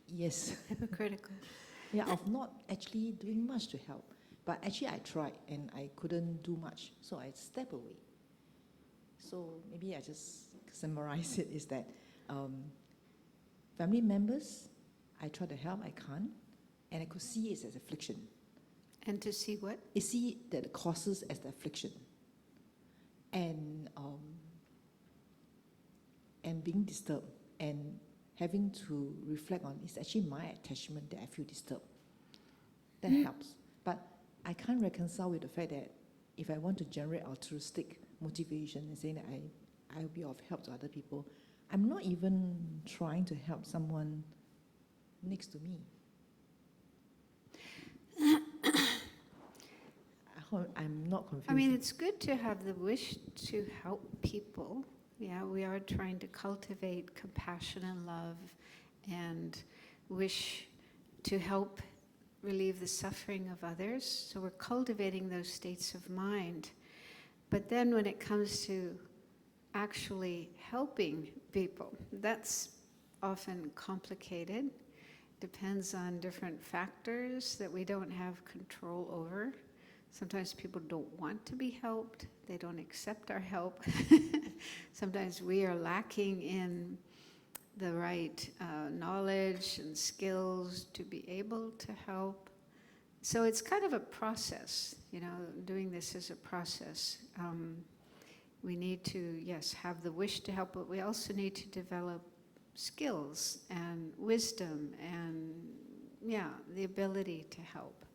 Yes. Hypocritical. Yeah, of not actually doing much to help. But actually I tried and I couldn't do much, so I step away. So maybe I just summarize it is that family members, I try to help, I can't, and I could see it as affliction. And to see what? I see that the causes as the affliction. And being disturbed and having to reflect on it's actually my attachment that I feel disturbed. That helps. But I can't reconcile with the fact that if I want to generate altruistic motivation and saying that I'll be of help to other people, I'm not even trying to help someone next to me. I hope I'm not confused. I mean, it's good to have the wish to help people. Yeah, we are trying to cultivate compassion and love and wish to help relieve the suffering of others. So we're cultivating those states of mind. But then when it comes to actually helping people, that's often complicated. Depends on different factors that we don't have control over. Sometimes people don't want to be helped. They don't accept our help. Sometimes we are lacking in the right knowledge and skills to be able to help. So it's kind of a process, doing this is a process. We need to, yes, have the wish to help, but we also need to develop skills and wisdom and, the ability to help.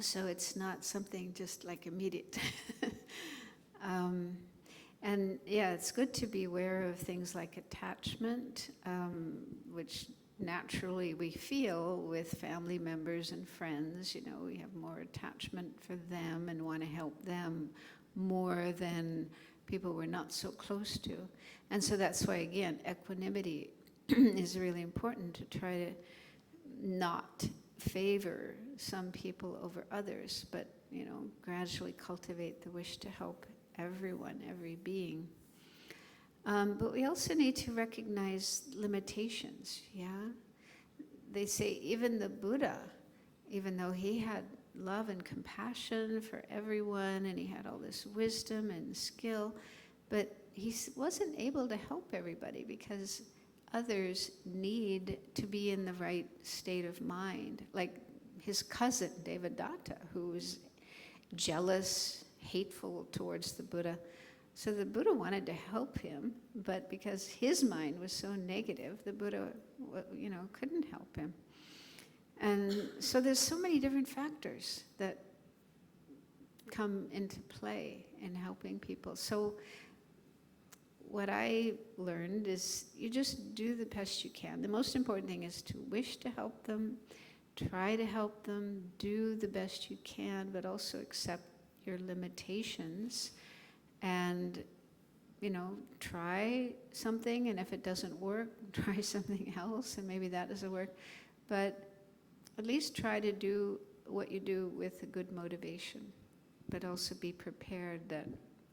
So it's not something just like immediate. And it's good to be aware of things like attachment, which naturally we feel with family members and friends. We have more attachment for them and want to help them more than people we're not so close to. And so that's why, again, equanimity is really important, to try to not favor some people over others, but, gradually cultivate the wish to help everyone, every being. But we also need to recognize limitations, yeah? They say even the Buddha, even though he had love and compassion for everyone, and he had all this wisdom and skill, but he wasn't able to help everybody because others need to be in the right state of mind. Like his cousin, Devadatta, who was jealous, hateful towards the Buddha. So the Buddha wanted to help him, but because his mind was so negative, the Buddha, couldn't help him. And so there's so many different factors that come into play in helping people. So what I learned is you just do the best you can. The most important thing is to wish to help them, try to help them, do the best you can, but also accept your limitations. And, try something, and if it doesn't work, try something else, and maybe that doesn't work. But at least try to do what you do with a good motivation, but also be prepared that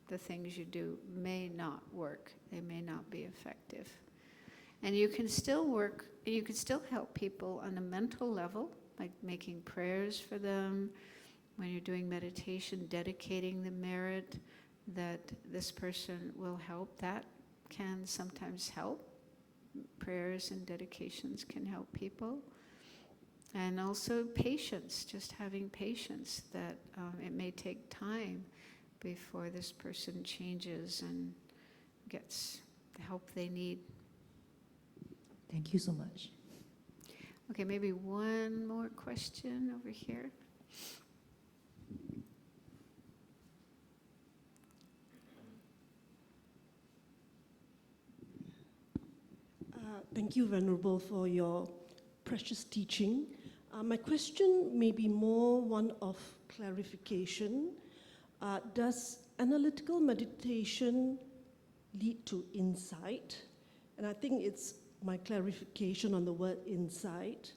the things you do may not work, they may not be effective. And you can still help people on a mental level, like making prayers for them, when you're doing meditation, dedicating the merit that this person will help. That can sometimes help. Prayers and dedications can help people. And also patience, just having patience that it may take time before this person changes and gets the help they need. Thank you so much. Okay, maybe one more question over here. Thank you, Venerable, for your precious teaching. My question may be more one of clarification. Does analytical meditation lead to insight? And I think it's my clarification on the word insight.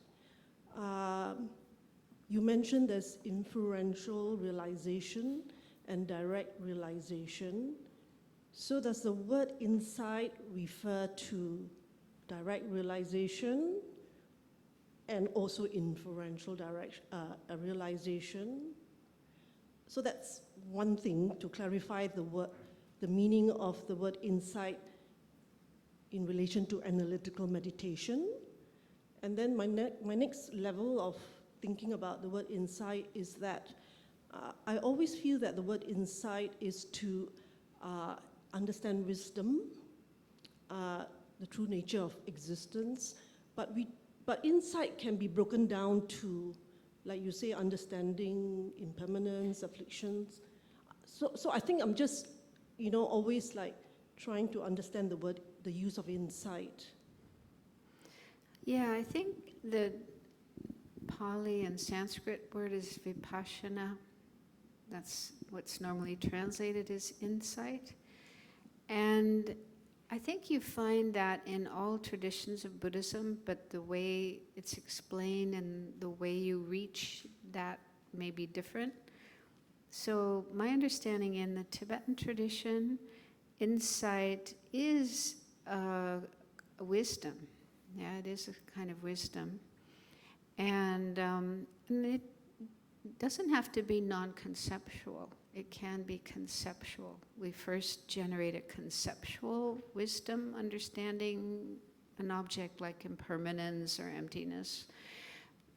You mentioned there's inferential realization and direct realization. So does the word insight refer to direct realization and also inferential realization? So that's one thing, to clarify the meaning of the word insight in relation to analytical meditation. And then my next level of thinking about the word insight is that I always feel that the word insight is to understand wisdom, the true nature of existence, but insight can be broken down to, like you say, understanding impermanence, afflictions. So I think I'm just, always like trying to understand the use of insight. Yeah, I think the Pali and Sanskrit word is vipassana. That's what's normally translated as insight. And I think you find that in all traditions of Buddhism, but the way it's explained and the way you reach that may be different. So my understanding in the Tibetan tradition, insight is a wisdom. Yeah, it is a kind of wisdom. And it doesn't have to be non-conceptual. It can be conceptual. We first generate a conceptual wisdom, understanding an object like impermanence or emptiness.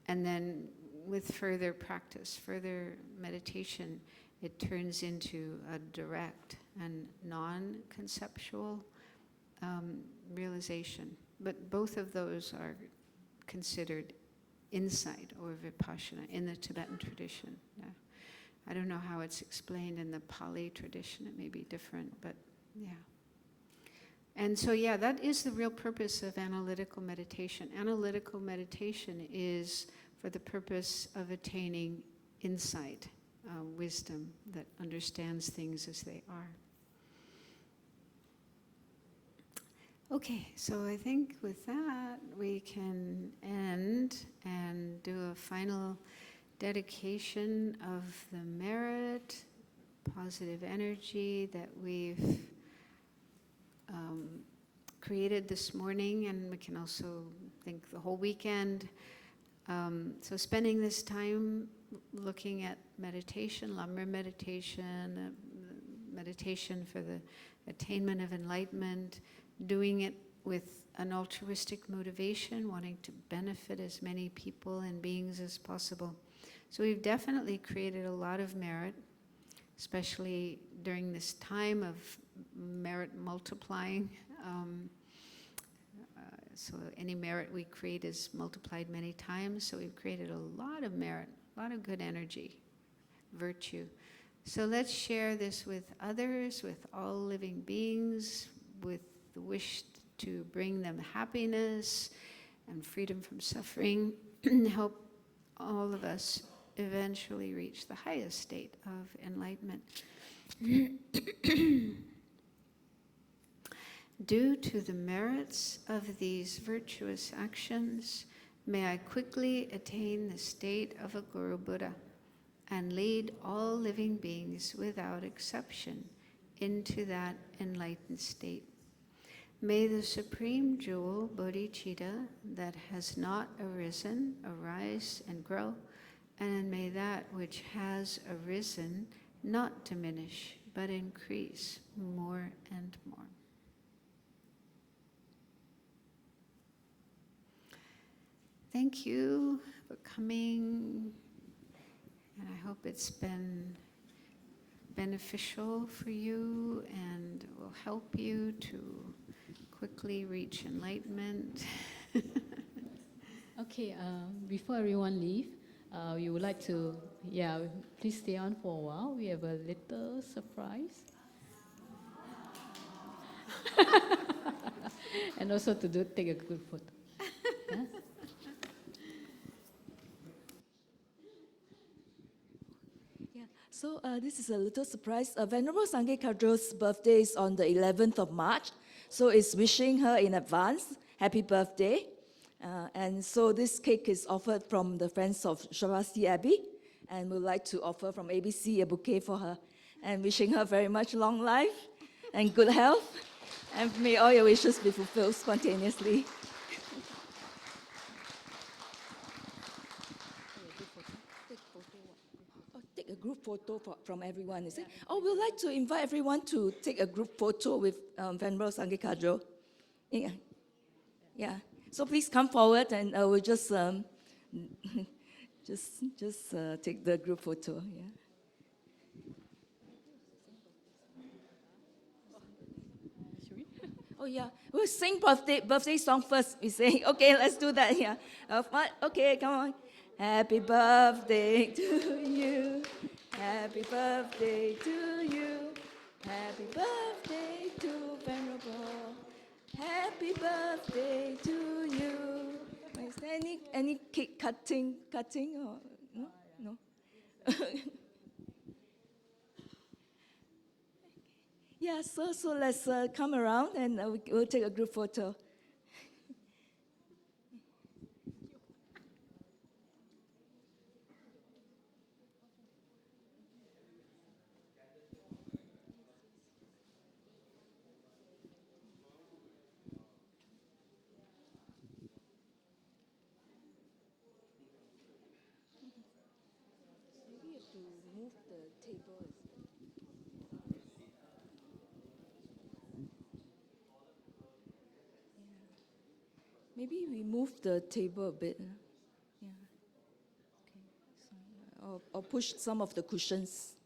And then with further practice, further meditation, it turns into a direct and non-conceptual realization. But both of those are considered insight or vipassana in the Tibetan tradition. Yeah. I don't know how it's explained in the Pali tradition. It may be different, but yeah. And so, yeah, that is the real purpose of analytical meditation. Analytical meditation is for the purpose of attaining insight, wisdom that understands things as they are. Okay, so I think with that we can end and do a final dedication of the merit, positive energy that we've created this morning, and we can also think the whole weekend. So spending this time looking at meditation, Lamrim meditation, meditation for the attainment of enlightenment, doing it with an altruistic motivation, wanting to benefit as many people and beings as possible. So we've definitely created a lot of merit, especially during this time of merit multiplying. So any merit we create is multiplied many times. So we've created a lot of merit, a lot of good energy, virtue. So let's share this with others, with all living beings, with the wish to bring them happiness and freedom from suffering, and help all of us eventually reach the highest state of enlightenment. Due to the merits of these virtuous actions, may I quickly attain the state of a Guru Buddha and lead all living beings without exception into that enlightened state. May the supreme jewel, bodhicitta, that has not arisen, arise and grow, and may that which has arisen not diminish, but increase more and more. Thank you for coming, and I hope it's been beneficial for you and will help you to quickly reach enlightenment. Okay, before everyone leave, we would like to, please stay on for a while. We have a little surprise. And also to take a good photo. Yeah? So this is a little surprise. Venerable Sangye Khadro's birthday is on the 11th of March. So it's wishing her in advance, happy birthday. And so this cake is offered from the Friends of Shavasti Abbey. And we'd like to offer from ABC a bouquet for her. And wishing her very much long life and good health. And may all your wishes be fulfilled spontaneously. Take a group photo from everyone, is it? Oh, we'd like to invite everyone to take a group photo with Venerable Sangye Khadro. Yeah. So please come forward, and we'll just take the group photo. Yeah. Oh yeah, we'll sing birthday song first. We say, okay, let's do that. Yeah. Okay, come on. Happy birthday to you. Happy birthday to you. Happy birthday to Venerable. Happy birthday to you. Is there any cake cutting or no? Yeah, so let's come around and we'll take a group photo. Maybe you have to move the table. Maybe we move the table a bit. Yeah. Okay. So, or push some of the cushions.